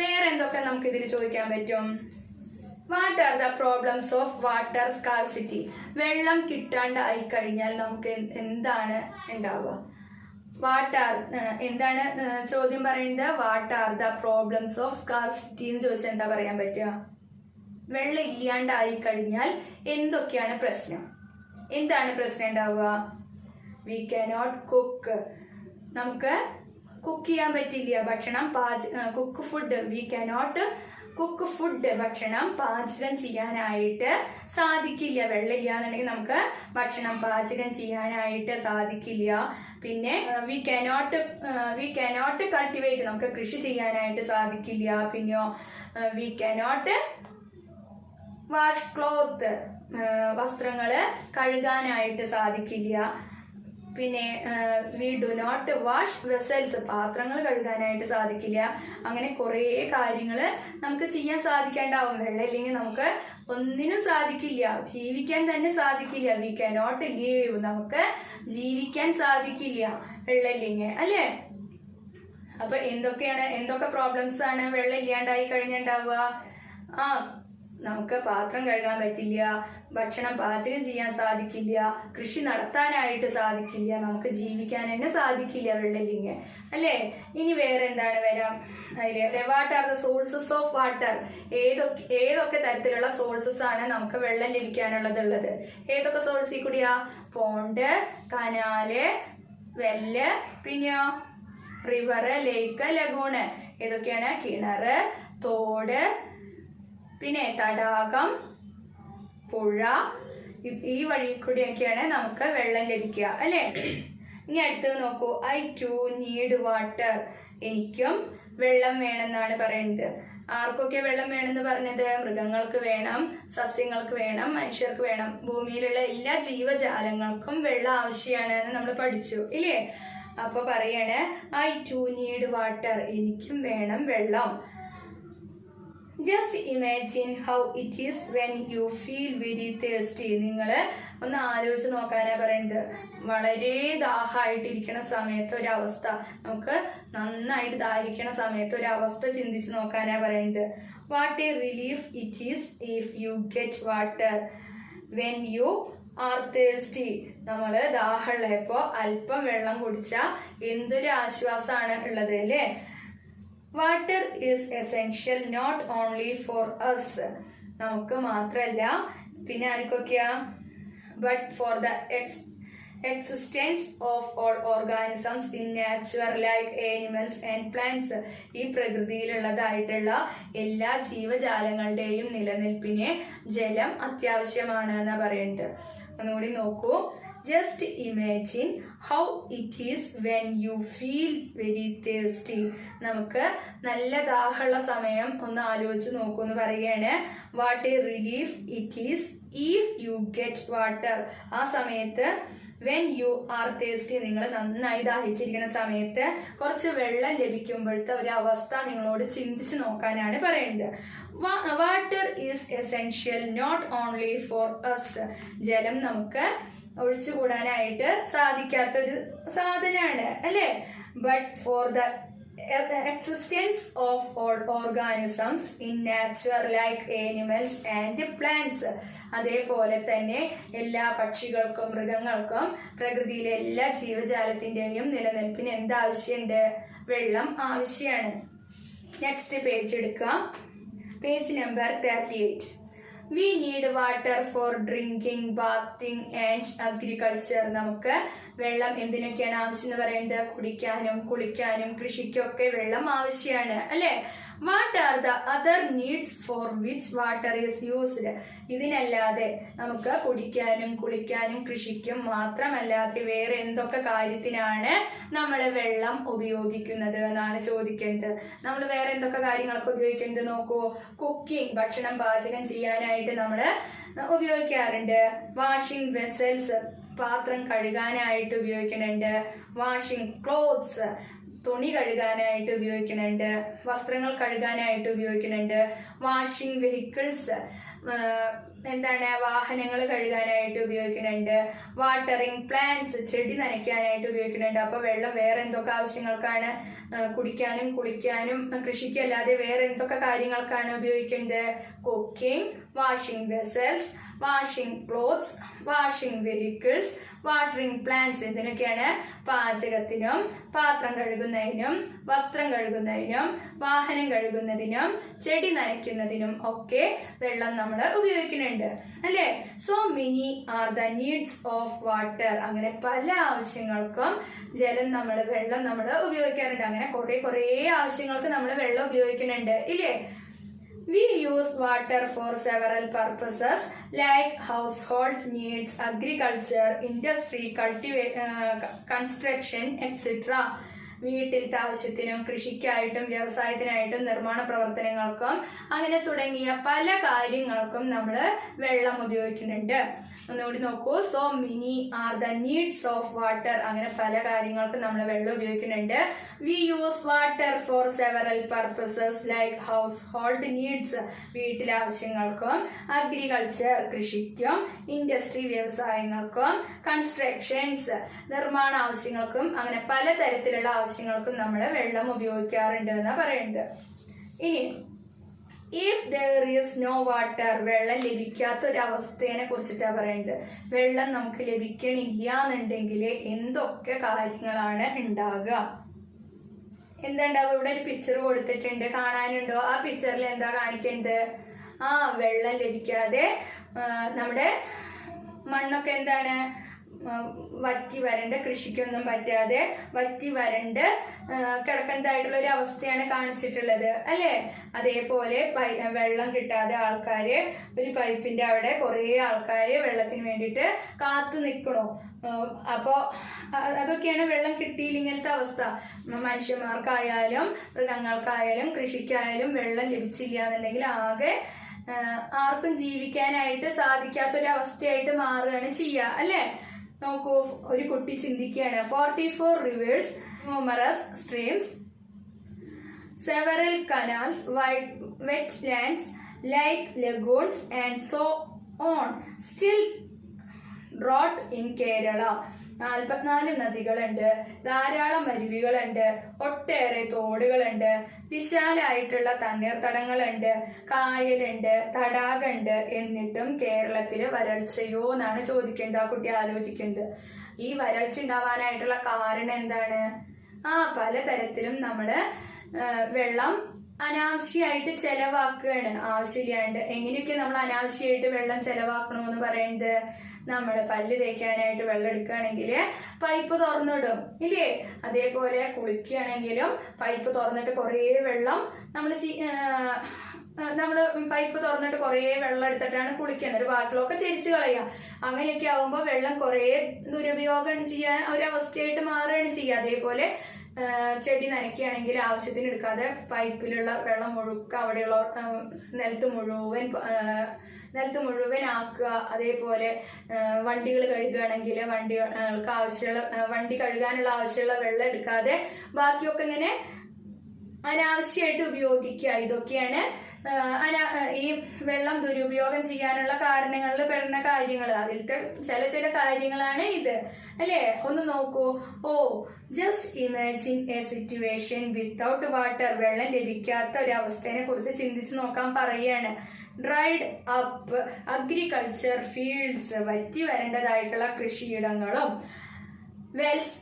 വേറെ എന്തൊക്കെ നമുക്ക് ഇതിൽ ചോദിക്കാൻ പറ്റും? What are the problems of water scarcity? വെള്ളം കിട്ടാണ്ടായി കഴിഞ്ഞാൽ നമുക്ക് എന്താണ് ഉണ്ടാവുക? എന്താണ് ചോദ്യം പറയുന്നത്? What are the problems of scarcity എന്ന് ചോദിച്ചാൽ എന്താ പറയാൻ പറ്റുക? വെള്ളം ഇല്ലാണ്ടായി കഴിഞ്ഞാൽ എന്തൊക്കെയാണ് പ്രശ്നം? എന്താണ് പ്രശ്നം ഉണ്ടാവുക? വി കാനോട്ട് കുക്ക്, നമുക്ക് കുക്ക് ചെയ്യാൻ പറ്റില്ല. ഭക്ഷണം cook food, we cannot cook food, ഭക്ഷണം പാചകം ചെയ്യാനായിട്ട് സാധിക്കില്ല. വെള്ളമില്ല എന്നുണ്ടെങ്കിൽ നമുക്ക് ഭക്ഷണം പാചകം ചെയ്യാനായിട്ട് സാധിക്കില്ല. പിന്നെ വി കാനോട്ട് കൾട്ടിവേറ്റ്, നമുക്ക് കൃഷി ചെയ്യാനായിട്ട് സാധിക്കില്ല. പിന്നെയോ വി കാനോട്ട് വാഷ് ക്ലോത്ത്, വസ്ത്രങ്ങള് കഴുകാനായിട്ട് സാധിക്കില്ല. പിന്നെ we do not wash vessels, പാത്രങ്ങൾ കഴുകാനായിട്ട് സാധിക്കില്ല. അങ്ങനെ കുറേ കാര്യങ്ങൾ നമുക്ക് ചെയ്യാൻ സാധിക്കേണ്ടാവും. വെള്ളം ഇല്ലെങ്കിൽ നമുക്ക് ഒന്നിനും സാധിക്കില്ല, ജീവിക്കാൻ തന്നെ സാധിക്കില്ല. വി കാനോട്ട് ലീവ്, നമുക്ക് ജീവിക്കാൻ സാധിക്കില്ല വെള്ളം ഇല്ലെങ്കിൽ അല്ലേ. അപ്പൊ എന്തൊക്കെ പ്രോബ്ലംസ് ആണ് വെള്ളം ഇല്ലാണ്ടായി കഴിഞ്ഞുണ്ടാവുക? നമുക്ക് പാത്രം കഴുകാൻ പറ്റില്ല, ഭക്ഷണം പാചകം ചെയ്യാൻ സാധിക്കില്ല, കൃഷി നടത്താനായിട്ട് സാധിക്കില്ല, നമുക്ക് ജീവിക്കാൻ തന്നെ സാധിക്കില്ല വെള്ളമില്ലെങ്കിൽ അല്ലേ. ഇനി വേറെ എന്താണ് വരാം അതില്? What are the sources of water? ഏതൊക്കെ തരത്തിലുള്ള സോഴ്സസ് ആണ് നമുക്ക് വെള്ളം ലഭിക്കാനുള്ളത്? ഏതൊക്കെ സോഴ്സിൽ കൂടിയാ? പോണ്ട്, കനാല്, വെല്ല്, പിന്നെയോ റിവറ്, ലേക്ക്, ലഗൂണ്. ഏതൊക്കെയാണ്? കിണറ്, തോട്, പിന്നെ തടാകം, പുഴ. ഈ വഴി കൂടിയൊക്കെയാണ് നമുക്ക് വെള്ളം ലഭിക്കുക അല്ലേ. ഇനി അടുത്തത് നോക്കൂ. ഐ ടു നീഡ് വാട്ടർ, എനിക്കും വെള്ളം വേണമെന്നാണ് പറയുന്നത്. ആർക്കൊക്കെ വെള്ളം വേണമെന്ന് പറഞ്ഞത്? മൃഗങ്ങൾക്ക് വേണം, സസ്യങ്ങൾക്ക് വേണം, മനുഷ്യർക്ക് വേണം. ഭൂമിയിലുള്ള എല്ലാ ജീവജാലങ്ങൾക്കും വെള്ളം ആവശ്യമാണ് എന്ന് നമ്മൾ പഠിച്ചു ഇല്ലേ. അപ്പൊ പറയാണ് ഐ ടു നീഡ് വാട്ടർ, എനിക്കും വേണം വെള്ളം. Just imagine how it is when you feel very thirsty. നിങ്ങൾ ഒന്ന് ആലോചിച്ച് നോക്കാനാ പറയുന്നത്. വളരെ ദാഹമായിട്ടിരിക്കുന്ന സമയത്ത് ഒരവസ്ഥ, നമുക്ക് നന്നായിട്ട് ദാഹിക്കുന്ന സമയത്ത് ഒരവസ്ഥ ചിന്തിച്ച് നോക്കാനാ പറയുന്നത്. What a relief it is if you get water when you are thirsty. നമ്മൾ ദാഹമുള്ളപ്പോ അല്പം വെള്ളം കുടിച്ചാൽ എന്തൊരു ആശ്വാസമാണ് ഉള്ളത് അല്ലേ. Water is essential not only for us, നമുക്ക് മാത്രല്ല പിന്നെ ആർക്കൊക്കെയാ? But for the existence of all organisms in nature like animals and plants. ഈ പ്രകൃതിയിലുള്ളതായിട്ടുള്ള എല്ലാ ജീവജാലങ്ങളുടെയും നിലനിൽപ്പിന് ജലം അത്യാവശ്യമാണ് എന്നാ പറയുന്നത്. ഒന്നുകൂടി നോക്കൂ. Just imagine how it is when you feel very thirsty. നമുക്ക് നല്ല ദാഹമുള്ള സമയം ഒന്ന് ആലോചിച്ച് നോക്കൂ എന്ന് പറയുകയാണ്. What a relief it is if you get water. ആ സമയത്ത് വെൻ യു ആർ തേഴ്സ്റ്റി, നിങ്ങൾ നന്നായി ദാഹിച്ചിരിക്കുന്ന സമയത്ത് കുറച്ച് വെള്ളം ലഭിക്കുമ്പോഴത്തെ ഒരു അവസ്ഥ നിങ്ങളോട് ചിന്തിച്ച് നോക്കാനാണ് പറയുന്നത്. Water is essential not only for us. ജലം നമുക്ക് ഒഴിച്ചുകൂടാനായിട്ട് സാധിക്കാത്തൊരു സാധനമാണ് അല്ലേ. But for the existence of all organisms in nature like animals and plants. അതേപോലെ തന്നെ എല്ലാ പക്ഷികൾക്കും മൃഗങ്ങൾക്കും പ്രകൃതിയിലെ എല്ലാ ജീവജാലത്തിന്റെയും നിലനിൽപ്പിന് എന്താവശ്യമുണ്ട്? വെള്ളം ആവശ്യമാണ്. നെക്സ്റ്റ് പേജ് എടുക്കുക. Page number 38. We need water for drinking, bathing and agriculture. നമുക്ക് വെള്ളം എന്തിനൊക്കെയാണ് ആവശ്യം എന്ന് പറയുന്നത്? കുടിക്കാനും കുളിക്കാനും കൃഷിക്കൊക്കെ വെള്ളം ആവശ്യമാണ് അല്ലെ? What are the other needs for which water is used? ഇതിനല്ലാതെ നമുക്ക് കുടിക്കാനും കുളിക്കാനും കൃഷിക്കും മാത്രമല്ലാതെ വേറെ എന്തൊക്കെ കാര്യത്തിനാണ് നമ്മൾ വെള്ളം ഉപയോഗിക്കുന്നത് എന്നാണ് ചോദിക്കേണ്ടത്. നമ്മൾ വേറെ എന്തൊക്കെ കാര്യങ്ങളൊക്കെ ഉപയോഗിക്കുന്നത് നോക്കൂ. കുക്കിംഗ്, ഭക്ഷണം പാചകം ചെയ്യാനായിട്ട് നമ്മൾ ഉപയോഗിക്കാറുണ്ട്. വാഷിംഗ് വെസൽസ്, പാത്രം കഴുകാനായിട്ട് ഉപയോഗിക്കുന്നുണ്ട്. വാഷിംഗ് ക്ലോത്ത്സ്, തുണി കഴുകാനായിട്ട് ഉപയോഗിക്കുന്നുണ്ട്. വസ്ത്രങ്ങൾ കഴുകാനായിട്ട് ഉപയോഗിക്കുന്നുണ്ട്. വാഷിംഗ് വെഹിക്കിൾസ്, എന്താണ്, വാഹനങ്ങൾ കഴുകാനായിട്ട് ഉപയോഗിക്കുന്നുണ്ട്. വാട്ടറിങ് പ്ലാന്റ്സ്, ചെടി നനയ്ക്കാനായിട്ട് ഉപയോഗിക്കുന്നുണ്ട്. അപ്പൊ വെള്ളം വേറെ എന്തൊക്കെ ആവശ്യങ്ങൾക്കാണ്? കുടിക്കാനും കുളിക്കാനും കൃഷിക്കല്ലാതെ വേറെ എന്തൊക്കെ കാര്യങ്ങൾക്കാണ് ഉപയോഗിക്കുന്നത്? Cooking, washing vessels, washing clothes, washing vehicles, watering plants. ഇതിനൊക്കെയാണ് പാചകത്തിനും പാത്രം കഴുകുന്നതിനും വസ്ത്രം കഴുകുന്നതിനും വാഹനം കഴുകുന്നതിനും ചെടി നനയ്ക്കുന്നതിനും ഒക്കെ വെള്ളം നമ്മൾ ഉപയോഗിക്കുന്നുണ്ട് അല്ലേ? So many are the needs of water. അങ്ങനെ പല ആവശ്യങ്ങൾക്കും വെള്ളം നമ്മൾ ഉപയോഗിക്കാറുണ്ട്. അങ്ങനെ കുറെ ആവശ്യങ്ങൾക്ക് നമ്മൾ വെള്ളം ഉപയോഗിക്കുന്നുണ്ട് ഇല്ലേ? We use water for several purposes like household needs, agriculture, industry, construction, etc. വീട്ടിലത്തെ ആവശ്യത്തിനും കൃഷിക്കായിട്ടും വ്യവസായത്തിനായിട്ടും നിർമ്മാണ പ്രവർത്തനങ്ങൾക്കും അങ്ങനെ തുടങ്ങിയ പല കാര്യങ്ങൾക്കും നമ്മൾ വെള്ളം ഉപയോഗിക്കുന്നുണ്ട്. ഒന്നുകൂടി നോക്കൂ. So many are the needs of water. അങ്ങനെ പല കാര്യങ്ങൾക്കും നമ്മൾ വെള്ളം ഉപയോഗിക്കുന്നുണ്ട്. We use water for several purposes like house hold needs, വീട്ടിലെ ആവശ്യങ്ങൾക്കും, അഗ്രികൾച്ചർ കൃഷിക്കും, ഇൻഡസ്ട്രി വ്യവസായങ്ങൾക്കും, കൺസ്ട്രക്ഷൻസ് നിർമ്മാണ ആവശ്യങ്ങൾക്കും, അങ്ങനെ പലതരത്തിലുള്ള ആവശ്യങ്ങൾക്കും നമ്മൾ വെള്ളം ഉപയോഗിക്കാറുണ്ട് എന്നാ പറയുന്നത്. ഇനി if there is no water, വെള്ളം ലഭിക്കാത്ത ഒരു അവസ്ഥയെ കുറിച്ചിട്ടാണ് പറയുന്നത്. വെള്ളം നമുക്ക് ലഭിക്കണില്ല എന്നുണ്ടെങ്കിൽ എന്തൊക്കെ കാര്യങ്ങളാണ് ഉണ്ടാകുക? എന്താ ഉണ്ടാവുക? ഇവിടെ ഒരു പിക്ചർ കൊടുത്തിട്ടുണ്ട്, കാണാനുണ്ടോ? ആ പിക്ചറിൽ എന്താ കാണിക്കേണ്ടത്? വെള്ളം ലഭിക്കാതെ നമ്മുടെ മണ്ണൊക്കെ എന്താണ് വറ്റി വരണ്ട്, കൃഷിക്കൊന്നും പറ്റാതെ വറ്റി വരണ്ട് കിടക്കുന്നതായിട്ടുള്ള ഒരു അവസ്ഥയാണ് കാണിച്ചിട്ടുള്ളത് അല്ലേ? അതേപോലെ വെള്ളം കിട്ടാതെ ആൾക്കാര് ഒരു പൈപ്പിന്റെ അവിടെ കുറെ ആൾക്കാര് വെള്ളത്തിന് വേണ്ടിയിട്ട് കാത്തു നിൽക്കണു. അപ്പോ അതൊക്കെയാണ് വെള്ളം കിട്ടിയില്ല ഇങ്ങനത്തെ അവസ്ഥ. മനുഷ്യന്മാർക്കായാലും മൃഗങ്ങൾക്കായാലും കൃഷിക്കായാലും വെള്ളം ലഭിച്ചില്ല എന്നുണ്ടെങ്കിൽ ആകെ ആർക്കും ജീവിക്കാനായിട്ട് സാധിക്കാത്തൊരവസ്ഥയായിട്ട് മാറുകയാണ് ചെയ്യുക അല്ലേ? നോക്കൂ, ഒരു കുട്ടി ചിന്തിക്കുകയാണ്. 44 rivers, numerous streams, several canals, wetlands, lake, lagoons and so on. Still drought in Kerala. 44 നദികളുണ്ട്, ധാരാളം അരുവികളുണ്ട്, ഒട്ടേറെ തോടുകളുണ്ട്, വിശാലായിട്ടുള്ള തണ്ണീർത്തടങ്ങളുണ്ട്, കായലുണ്ട്, തടാകമുണ്ട്. എന്നിട്ടും കേരളത്തില് വരൾച്ചയോ എന്നാണ് ചോദിക്കേണ്ടത്. ആ കുട്ടി ആലോചിക്കേണ്ടത്. ഈ വരൾച്ച ഉണ്ടാവാനായിട്ടുള്ള കാരണം എന്താണ്? പലതരത്തിലും നമ്മള് വെള്ളം അനാവശ്യമായിട്ട് ചെലവാക്കുകയാണ്, ആവശ്യമില്ലാണ്ട്. എങ്ങനെയൊക്കെ നമ്മൾ അനാവശ്യമായിട്ട് വെള്ളം ചെലവാക്കണമെന്ന് പറയുന്നത്? നമ്മൾ പല്ല് തേക്കാനായിട്ട് വെള്ളം എടുക്കുകയാണെങ്കിൽ പൈപ്പ് തുറന്നിടും ഇല്ലേ? അതേപോലെ കുളിക്കുകയാണെങ്കിലും പൈപ്പ് തുറന്നിട്ട് കുറേ വെള്ളം നമ്മള് പൈപ്പ് തുറന്നിട്ട് കുറേ വെള്ളം എടുത്തിട്ടാണ് കുളിക്കുന്നത്. ബാക്കിയുള്ളതൊക്കെ ചെരിച്ചു കളയുക. അങ്ങനെയൊക്കെ ആവുമ്പോൾ വെള്ളം കുറേ ദുരുപയോഗം ചെയ്യാൻ ഒരവസ്ഥയായിട്ട് മാറുകയാണ് ചെയ്യുക. അതേപോലെ ചെടി നനയ്ക്കുകയാണെങ്കിൽ ആവശ്യത്തിന് എടുക്കാതെ പൈപ്പിലുള്ള വെള്ളം മുഴുക്ക അവിടെയുള്ള നിലത്ത് മുഴുവൻ ആക്കുക. അതേപോലെ വണ്ടികൾ കഴുകുകയാണെങ്കിൽ വണ്ടി കഴുകാനുള്ള ആവശ്യമുള്ള വെള്ളം എടുക്കാതെ ബാക്കിയൊക്കെ ഇങ്ങനെ അനാവശ്യമായിട്ട് ഉപയോഗിക്കുക. ഇതൊക്കെയാണ് ഈ വെള്ളം ദുരുപയോഗം ചെയ്യാനുള്ള കാരണങ്ങളിൽ പെടുന്ന കാര്യങ്ങൾ. അതിലത്തെ ചില കാര്യങ്ങളാണ് ഇത് അല്ലേ. ഒന്ന് നോക്കൂ. Just imagine a situation without water. വെള്ളം ലഭിക്കാത്ത ഒരു അവസ്ഥയെ കുറിച്ച് ചിന്തിച്ചു നോക്കാൻ പറയാണ്. Dried up agriculture fields. വറ്റി വരേണ്ടതായിട്ടുള്ള കൃഷിയിടങ്ങളും. വെൽസ്,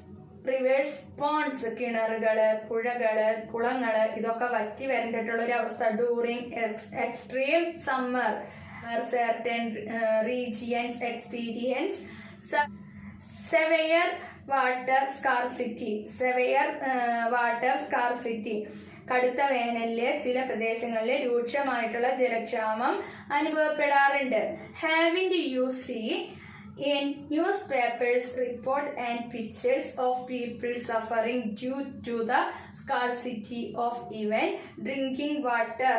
റിവേഴ്സ്, പോൺസ്, കിണറുകള്, പുഴകള്, കുളങ്ങള്, ഇതൊക്കെ വറ്റി വരണ്ടിട്ടുള്ള ഒരു അവസ്ഥ. During extreme summer certain regions experience severe water scarcity. കടുത്ത വേനലില് ചില പ്രദേശങ്ങളിൽ രൂക്ഷമായിട്ടുള്ള ജലക്ഷാമം അനുഭവപ്പെടാറുണ്ട്. Having you see in newspapers report and pictures of people suffering due to the scarcity of even drinking water.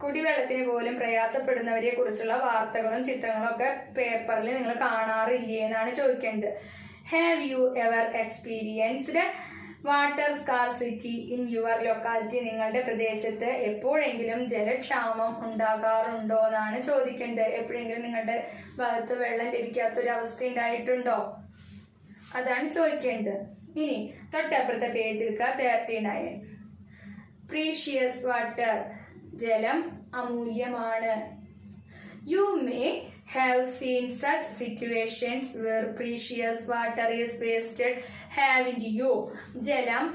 കുടിവെള്ളത്തിന് പോലും പ്രയാസപ്പെടുന്നവരെ കുറിച്ചുള്ള വാർത്തകളും ചിത്രങ്ങളും ഒക്കെ പേപ്പറിൽ നിങ്ങൾ കാണാറില്ലേ എന്നാണ് ചോദിക്കേണ്ടത്. Have you ever experienced water scarcity in your locality. നിങ്ങളുടെ പ്രദേശത്ത് എപ്പോഴെങ്കിലും ജലക്ഷാമം ഉണ്ടാകാറുണ്ടോ എന്നാണ് ചോദിക്കേണ്ടത്. എപ്പോഴെങ്കിലും നിങ്ങളുടെ ഭാഗത്ത് വെള്ളം ലഭിക്കാത്തൊരു അവസ്ഥ ഉണ്ടായിട്ടുണ്ടോ, അതാണ് ചോദിക്കേണ്ടത്. ഇനി തൊട്ടപ്പുറത്തെ പേജിൽ 39. Precious water. ജലം അമൂല്യമാണ്. You may have seen such situations where precious water is wasted. Haven't you? ജലം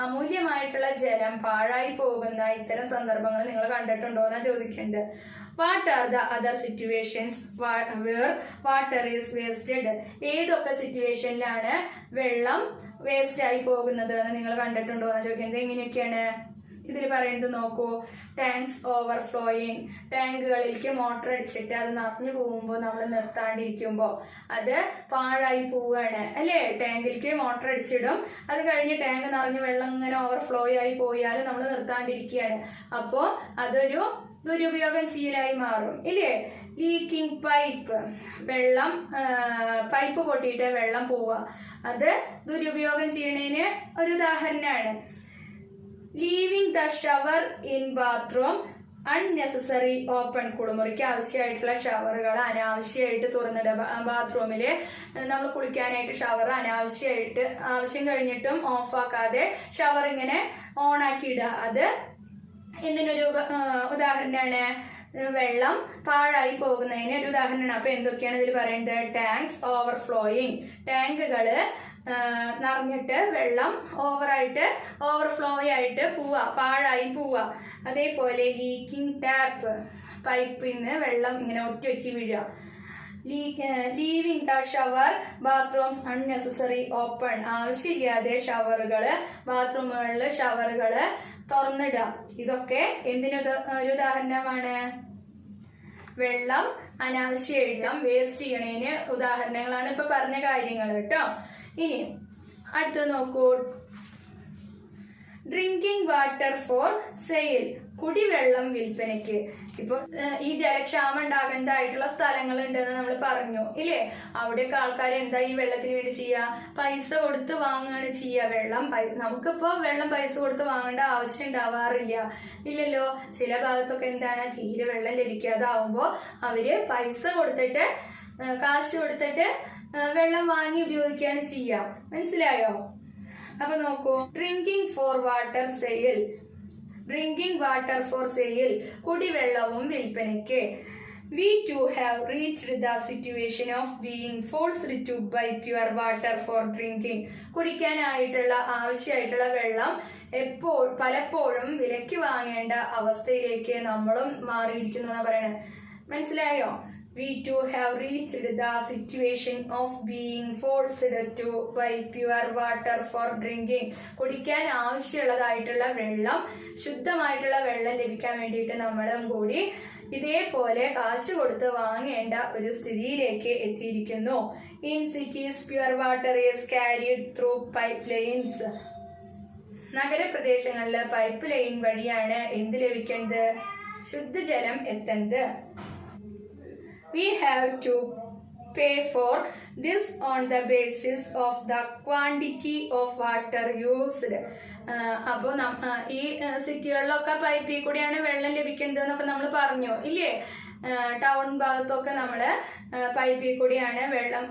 അമൂല്യമായിട്ടുള്ള ജലം പാഴായി പോകുന്ന ഇത്തരം സന്ദർഭങ്ങൾ നിങ്ങൾ കണ്ടിട്ടുണ്ടോ എന്നാണ് ചോദിക്കേണ്ടത്. What are the other situations where water is wasted. ഏതൊക്കെ സിറ്റുവേഷനിലാണ് വെള്ളം വേസ്റ്റ് ആയി പോകുന്നത് എന്ന് നിങ്ങൾ കണ്ടിട്ടുണ്ടോ എന്നാണ് ചോദിക്കേണ്ടത്. എങ്ങനെയൊക്കെയാണ് ഇതിൽ പറയുന്നത് നോക്കൂ. Tanks overflowing. ടാങ്കുകളിലേക്ക് മോട്ടർ അടിച്ചിട്ട് അത് നിറഞ്ഞു പോകുമ്പോൾ നമ്മൾ നിർത്താണ്ടിരിക്കുമ്പോൾ അത് പാഴായി പോവുകയാണ് അല്ലേ. ടാങ്കിലേക്ക് മോട്ടർ അടിച്ചിടും, അത് കഴിഞ്ഞ് ടാങ്ക് നിറഞ്ഞ് വെള്ളം ഇങ്ങനെ ഓവർഫ്ലോ ആയി പോയാൽ നമ്മൾ നിർത്താണ്ടിരിക്കുകയാണ്. അപ്പോൾ അതൊരു ദുരുപയോഗം ചെയ്യലായി മാറും ഇല്ലേ. Leaking pipe. വെള്ളം പൈപ്പ് പൊട്ടിയിട്ട് വെള്ളം പോവുക, അത് ദുരുപയോഗം ചെയ്യണതിന് ഒരു ഉദാഹരണമാണ്. Leaving the shower in bathroom unnecessary open. കുളിമുറിക്ക് ആവശ്യമായിട്ടുള്ള ഷവറുകൾ അനാവശ്യമായിട്ട് തുറന്നിടുക. ബാത്റൂമില് നമ്മൾ കുളിക്കാനായിട്ട് ഷവർ അനാവശ്യമായിട്ട് ആവശ്യം കഴിഞ്ഞിട്ടും ഓഫാക്കാതെ ഷവർ ഇങ്ങനെ ഓൺ ആക്കി ഇടുക, അത് എന്തിനൊരു ഉദാഹരണമാണ്. വെള്ളം പാഴായി പോകുന്നതിന് ഒരു ഉദാഹരണമാണ്. അപ്പൊ എന്തൊക്കെയാണ് ഇതിൽ പറയുന്നത്? Tanks overflowing. ടാങ്കുകള് നിറഞ്ഞിട്ട് വെള്ളം ഓവർഫ്ലോ ആയിട്ട് പോവുക, പാഴായി പോവുക. അതേപോലെ ലീക്കിംഗ് ടാപ്പ്. പൈപ്പിൽ നിന്ന് വെള്ളം ഇങ്ങനെ ഒറ്റി വീഴുക. Leaving the shower bathrooms unnecessary open. ആവശ്യമില്ലാതെ ബാത്റൂമുകളിൽ ഷവറുകള് തുറന്നിടുക. ഇതൊക്കെ എന്തിനൊരു ഉദാഹരണമാണ്? വെള്ളം അനാവശ്യ വേസ്റ്റ് ചെയ്യണതിന് ഉദാഹരണങ്ങളാണ് ഇപ്പൊ പറഞ്ഞ കാര്യങ്ങൾ കേട്ടോ. ഇനി അടുത്തത് നോക്കൂ. Drinking water for sale. കുടിവെള്ളം വിൽപ്പനയ്ക്ക്. ഇപ്പൊ ഈ ജലക്ഷാമം ഉണ്ടാകേണ്ടതായിട്ടുള്ള സ്ഥലങ്ങൾ ഉണ്ടെന്ന് നമ്മൾ പറഞ്ഞു ഇല്ലേ. അവിടെയൊക്കെ ആൾക്കാർ എന്താ ഈ വെള്ളത്തിന് വേണ്ടി ചെയ്യുക? പൈസ കൊടുത്ത് വാങ്ങുകയാണ് ചെയ്യുക. നമുക്കിപ്പോ വെള്ളം പൈസ കൊടുത്ത് വാങ്ങേണ്ട ആവശ്യം ഉണ്ടാവാറില്ല ഇല്ലല്ലോ. ചില ഭാഗത്തൊക്കെ എന്താണ്, തീരെ വെള്ളം ലഭിക്കാതാവുമ്പോ അവര് പൈസ കൊടുത്തിട്ട് കാശ് കൊടുത്തിട്ട് വെള്ളം വാങ്ങി ഉപയോഗിക്കുകയാണ് ചെയ്യുക. മനസ്സിലായോ? അപ്പൊ നോക്കൂ. Drinking water for sale. കുടിവെള്ളവും വിൽപ്പനയ്ക്ക്. We too have reached the situation of being forced to buy pure water for drinking. കുടിക്കാനായിട്ടുള്ള ആവശ്യമായിട്ടുള്ള വെള്ളം പലപ്പോഴും വിലയ്ക്ക് വാങ്ങേണ്ട അവസ്ഥയിലേക്ക് നമ്മളും മാറിയിരിക്കുന്നു എന്നാ പറയണത്. മനസ്സിലായോ? We too have reached the situation of being forced to buy pure water for drinking. കുടിക്കാൻ ആവശ്യമുള്ളതായിട്ടുള്ള വെള്ളം, ശുദ്ധമായിട്ടുള്ള വെള്ളം ലഭിക്കാൻ വേണ്ടിയിട്ട് നമ്മളും കൂടി ഇതേപോലെ കാശ് കൊടുത്ത് വാങ്ങേണ്ട ഒരു സ്ഥിതിയിലേക്ക് എത്തിയിരിക്കുന്നു. In cities, pure water is carried through pipelines. നഗരപ്രദേശങ്ങളില് പൈപ്പ് ലൈൻ വഴിയാണ് എന്ത് ലഭിക്കുന്നത്? ശുദ്ധജലം എത്തുന്നത്. We have to pay for this on the basis of the quantity of water used. അപ്പോൾ ഈ സിറ്റികളിലൊക്കെ പൈപ്പിൽ കൂടിയാണ് വെള്ളം ലഭിക്കേണ്ടത് എന്നൊക്കെ നമ്മൾ പറഞ്ഞു ഇല്ലേ? ടൗൺ ഭാഗത്തൊക്കെ നമ്മൾ പൈപ്പിൽ കൂടിയാണ് വെള്ളം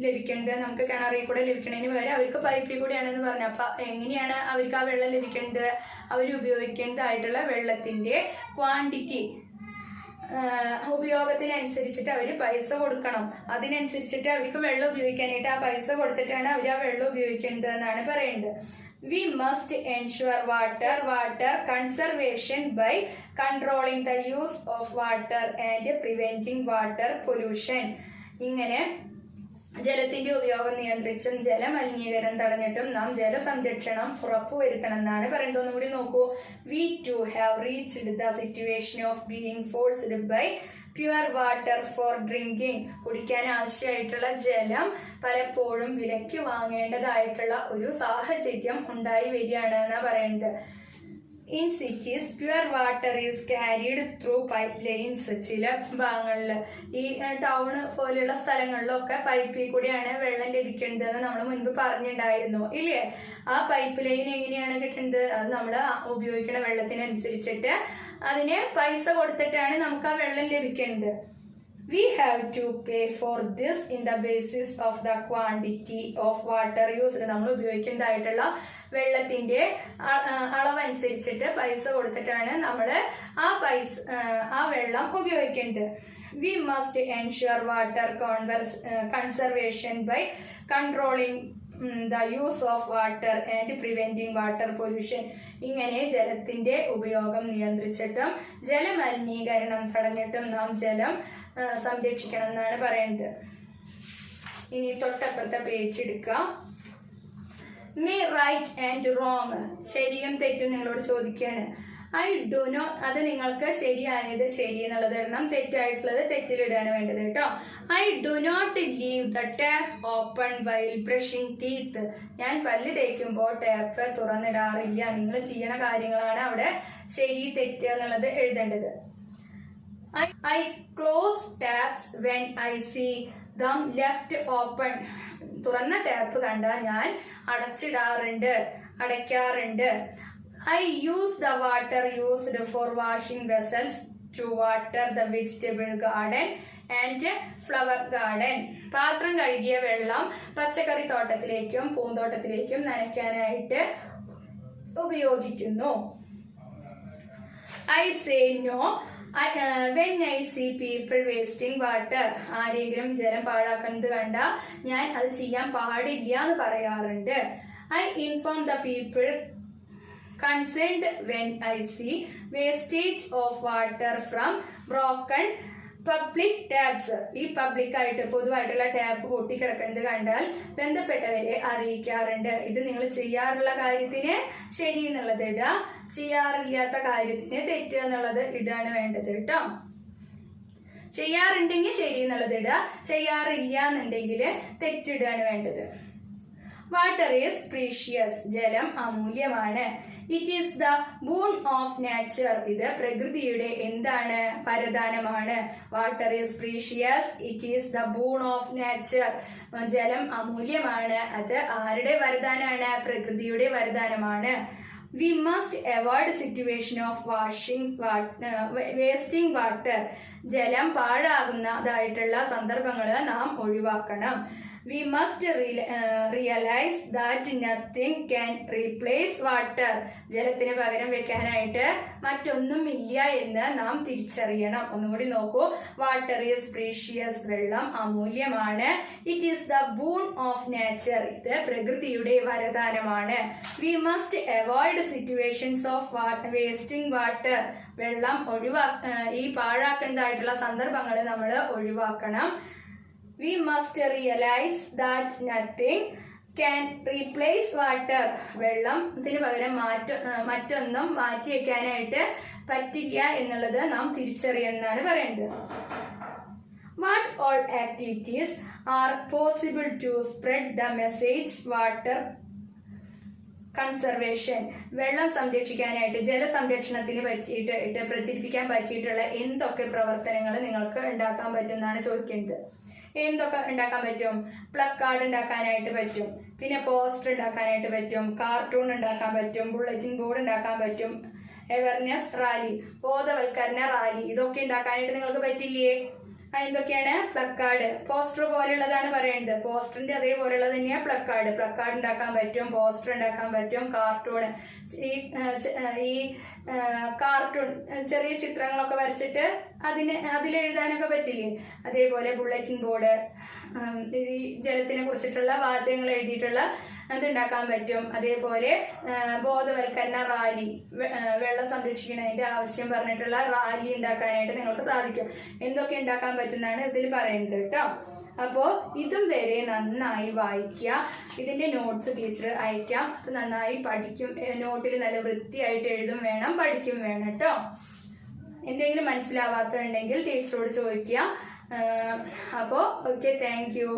ലഭിക്കേണ്ടത്, നമുക്ക് കിണറിൽ കൂടെ ലഭിക്കുന്നതിന് പകരം അവർക്ക് പൈപ്പിൽ കൂടിയാണെന്ന് പറഞ്ഞു. അപ്പൊ എങ്ങനെയാണ് അവർക്ക് ആ വെള്ളം ലഭിക്കേണ്ടത്? അവർ ഉപയോഗിക്കേണ്ടതായിട്ടുള്ള വെള്ളത്തിന്റെ ക്വാണ്ടിറ്റി ഉപയോഗത്തിനനുസരിച്ചിട്ട് അവർ പൈസ കൊടുക്കണം. അതിനനുസരിച്ചിട്ട് അവർക്ക് വെള്ളം ഉപയോഗിക്കാനായിട്ട് ആ പൈസ കൊടുത്തിട്ടാണ് അവർ ആ വെള്ളം ഉപയോഗിക്കേണ്ടത് എന്നാണ് പറയുന്നത്. We must ensure water conservation by controlling the use of water and preventing water pollution. ഇങ്ങനെ ജലത്തിന്റെ ഉപയോഗം നിയന്ത്രിച്ചും ജലമലിനീകരണം തടഞ്ഞിട്ടും നാം ജലസംരക്ഷണം ഉറപ്പുവരുത്തണം എന്നാണ് പറയുന്നത്. ഒന്നുകൂടി നോക്കൂ. We too have reached the situation of being forced by pure water for drinking. കുടിക്കാൻ ആവശ്യമായിട്ടുള്ള ജലം പലപ്പോഴും വിലയ്ക്ക് വാങ്ങേണ്ടതായിട്ടുള്ള ഒരു സാഹചര്യം ഉണ്ടായി വരികയാണ് എന്നാ പറയുന്നത്. In cities pure water is carried through pipe lines. ചില ഭാഗങ്ങളിൽ ഈ ടൗൺ പോലെയുള്ള സ്ഥലങ്ങളിലൊക്കെ പൈപ്പിൽ കൂടിയാണ് വെള്ളം ലഭിക്കേണ്ടതെന്ന് നമ്മൾ മുൻപ് പറഞ്ഞിട്ടുണ്ടായിരുന്നു ഇല്ലേ? ആ പൈപ്പ് ലൈൻ എങ്ങനെയാണ് കിട്ടുന്നത്? അത് നമ്മൾ ഉപയോഗിക്കുന്ന വെള്ളത്തിനനുസരിച്ചിട്ട് അതിന് പൈസ കൊടുത്തിട്ടാണ് നമുക്ക് ആ വെള്ളം ലഭിക്കേണ്ടത്. We have to pay for this in the basis of the quantity of water used. നമ്മൾ ഉപയോഗിക്കേണ്ടതായിട്ടുള്ള വെള്ളത്തിന്റെ അളവനുസരിച്ചിട്ട് പൈസ കൊടുത്തിട്ടാണ് നമ്മൾ ആ വെള്ളം ഉപയോഗിക്കേണ്ടത്. We must ensure water conservation by controlling the use of water and preventing water pollution. ഇങ്ങനെ ജലത്തിന്റെ ഉപയോഗം നിയന്ത്രിച്ചിട്ടും ജലമലിനീകരണം തടഞ്ഞിട്ടും നാം ജലം സംരക്ഷിക്കണം എന്നാണ് പറയുന്നത്. ഇനി തൊട്ടപ്പുറത്തെ പേജ് എടുക്കുക. May right and wrong. ശരിയും തെറ്റും നിങ്ങളോട് ചോദിക്കുകയാണ്. ഐ ഡു നോട്ട്, അത് നിങ്ങൾക്ക് ശരിയായത് ശരി എന്നുള്ളത് ഇടണം, തെറ്റായിട്ടുള്ളത് തെറ്റിലിടാണ് വേണ്ടത് കേട്ടോ. I do not leave the tap open while brushing teeth. ഞാൻ പല്ല് തേക്കുമ്പോൾ ടാപ്പ് തുറന്നിടാറില്ല. നിങ്ങൾ ചെയ്യണ കാര്യങ്ങളാണ് അവിടെ ശരി തെറ്റ് എന്നുള്ളത് എഴുതേണ്ടത്. I close taps when I see them left open. തുറന്ന ടാപ്പ് കണ്ടാൽ ഞാൻ അടയ്ക്കാറുണ്ട്. I use the water used for washing vessels to water the vegetable garden and flower garden. പാത്രം കഴുകിയ വെള്ളം പച്ചക്കറി തോട്ടത്തിലേക്കും പൂന്തോട്ടത്തിലേക്കും നനയ്ക്കാനായിട്ട് ഉപയോഗിക്കുന്നു. I say no when I see people wasting water. ആരെങ്കിലും ജലം പാഴാക്കുന്നത് കണ്ടാൽ ഞാൻ അത് ചെയ്യാൻ പാടില്ല എന്ന് പറയാറുണ്ട്. I inform the people concerned when I see wastage of water from broken public taps. ഈ പബ്ലിക് ആയിട്ട് പൊതുവായിട്ടുള്ള ടാപ്പ് പൊട്ടിക്കിടക്കുന്നത് കണ്ടാൽ ബന്ധപ്പെട്ടവരെ അറിയിക്കാറുണ്ട്. ഇത് നിങ്ങൾ ചെയ്യാറുള്ള കാര്യത്തിന് ശരി എന്നുള്ളത് ഇടുക, ചെയ്യാറില്ലാത്ത കാര്യത്തിന് തെറ്റ് എന്നുള്ളത് ഇടാണ് വേണ്ടത് കേട്ടോ. ചെയ്യാറുണ്ടെങ്കിൽ ശരി എന്നുള്ളത് ഇടുക, ചെയ്യാറില്ല എന്നുണ്ടെങ്കിൽ തെറ്റിടാണ് വേണ്ടത്. Water is precious. ജലം അമൂല്യമാണ്. It is the boon of nature. ഇത് പ്രകൃതിയുടെ എന്താണ്? വരദാനമാണ്. Water is precious, it is the boon of nature. ജലം അമൂല്യമാണ്. അത് ആരുടെ വരദാനാണ്? പ്രകൃതിയുടെ വരദാനമാണ്. We must avoid situation of wasting water. ജലം പാഴാകുന്നതായിട്ടുള്ള സന്ദർഭങ്ങൾ നാം ഒഴിവാക്കണം. We must realize that nothing can replace water. ജലത്തിന് പകരം വെക്കാനായിട്ട് മറ്റൊന്നുമില്ല എന്ന് നാം തിരിച്ചറിയണം. ഒന്നുകൂടി നോക്കൂ. Water is precious. വെള്ളം അമൂല്യമാണ്. It is the boon of nature. ഇത് പ്രകൃതിയുടെ വരദാനമാണ്. We must avoid situations of wasting water. വെള്ളം ഈ പാഴാക്കേണ്ടതായിട്ടുള്ള സന്ദർഭങ്ങൾ നമ്മൾ ഒഴിവാക്കണം. We must realize that nothing can replace water. വെള്ളത്തിന് പകരം മറ്റൊന്നും മാറ്റി വെക്കാനായിട്ട് പറ്റില്ല എന്നുള്ളത് നാം തിരിച്ചറിയണമെന്നാണ് പറയുന്നത്. What all activities are possible to spread the message water conservation? വെള്ളം സംരക്ഷിക്കാനായിട്ട് ജലസംരക്ഷണത്തിന് പറ്റിയിട്ട് പ്രചരിപ്പിക്കാൻ പറ്റിയിട്ടുള്ള എന്തൊക്കെ പ്രവർത്തനങ്ങൾ നിങ്ങൾക്ക് ഉണ്ടാക്കാൻ പറ്റുമെന്നാണ് ചോദിക്കുന്നത്. എന്തൊക്കെ ഉണ്ടാക്കാൻ പറ്റും? പ്ലക്കാർഡ് ഉണ്ടാക്കാനായിട്ട് പറ്റും, പിന്നെ പോസ്റ്റർ ഉണ്ടാക്കാനായിട്ട് പറ്റും, കാർട്ടൂൺ ഉണ്ടാക്കാൻ പറ്റും, ബുള്ളറ്റിൻ ബോർഡ് ഉണ്ടാക്കാൻ പറ്റും, അവയർനെസ് റാലി, ബോധവൽക്കരണ റാലി, ഇതൊക്കെ ഉണ്ടാക്കാനായിട്ട് നിങ്ങൾക്ക് പറ്റില്ലേ? എന്തൊക്കെയാണ്? പ്ലക്കാർഡ്, പോസ്റ്റർ പോലെയുള്ളതാണ് പറയുന്നത്. പോസ്റ്ററിന്റെ അതേപോലെയുള്ളത് തന്നെയാണ് പ്ലക്കാർഡ്. പ്ലക്കാർഡ് ഉണ്ടാക്കാൻ പറ്റും, പോസ്റ്റർ ഉണ്ടാക്കാൻ പറ്റും, കാർട്ടൂൺ, ഈ കാർട്ടൂൺ ചെറിയ ചിത്രങ്ങളൊക്കെ വരച്ചിട്ട് അതിലെഴുതാനൊക്കെ പറ്റില്ലേ? അതേപോലെ ബുള്ളറ്റിൻ ബോർഡ്, ഈ ജലത്തിനെ കുറിച്ചിട്ടുള്ള വാചകങ്ങൾ എഴുതിയിട്ടുള്ള അതുണ്ടാക്കാൻ പറ്റും. അതേപോലെ ബോധവൽക്കരണ റാലി, വെള്ളം സംരക്ഷിക്കുന്നതിന്റെ ആവശ്യം പറഞ്ഞിട്ടുള്ള റാലി ഉണ്ടാക്കാനായിട്ട് നിങ്ങൾക്ക് സാധിക്കും. എന്തൊക്കെ ഉണ്ടാക്കാൻ പറ്റുന്നതാണ് ഇതിൽ പറയുന്നത് കേട്ടോ. അപ്പോൾ ഇതും വരെ നന്നായി വായിക്കുക. ഇതിന്റെ നോട്ട്സ് ടീച്ചർ അയക്കാം, അത് നന്നായി പഠിക്കും. നോട്ടിൽ നല്ല വൃത്തിയായിട്ട് എഴുതും വേണം, പഠിക്കും വേണം കേട്ടോ. എന്തെങ്കിലും മനസ്സിലാവാത്തതുണ്ടെങ്കിൽ ടീച്ചറോട് ചോദിക്കുക. അപ്പോൾ ഓക്കെ, താങ്ക് യു.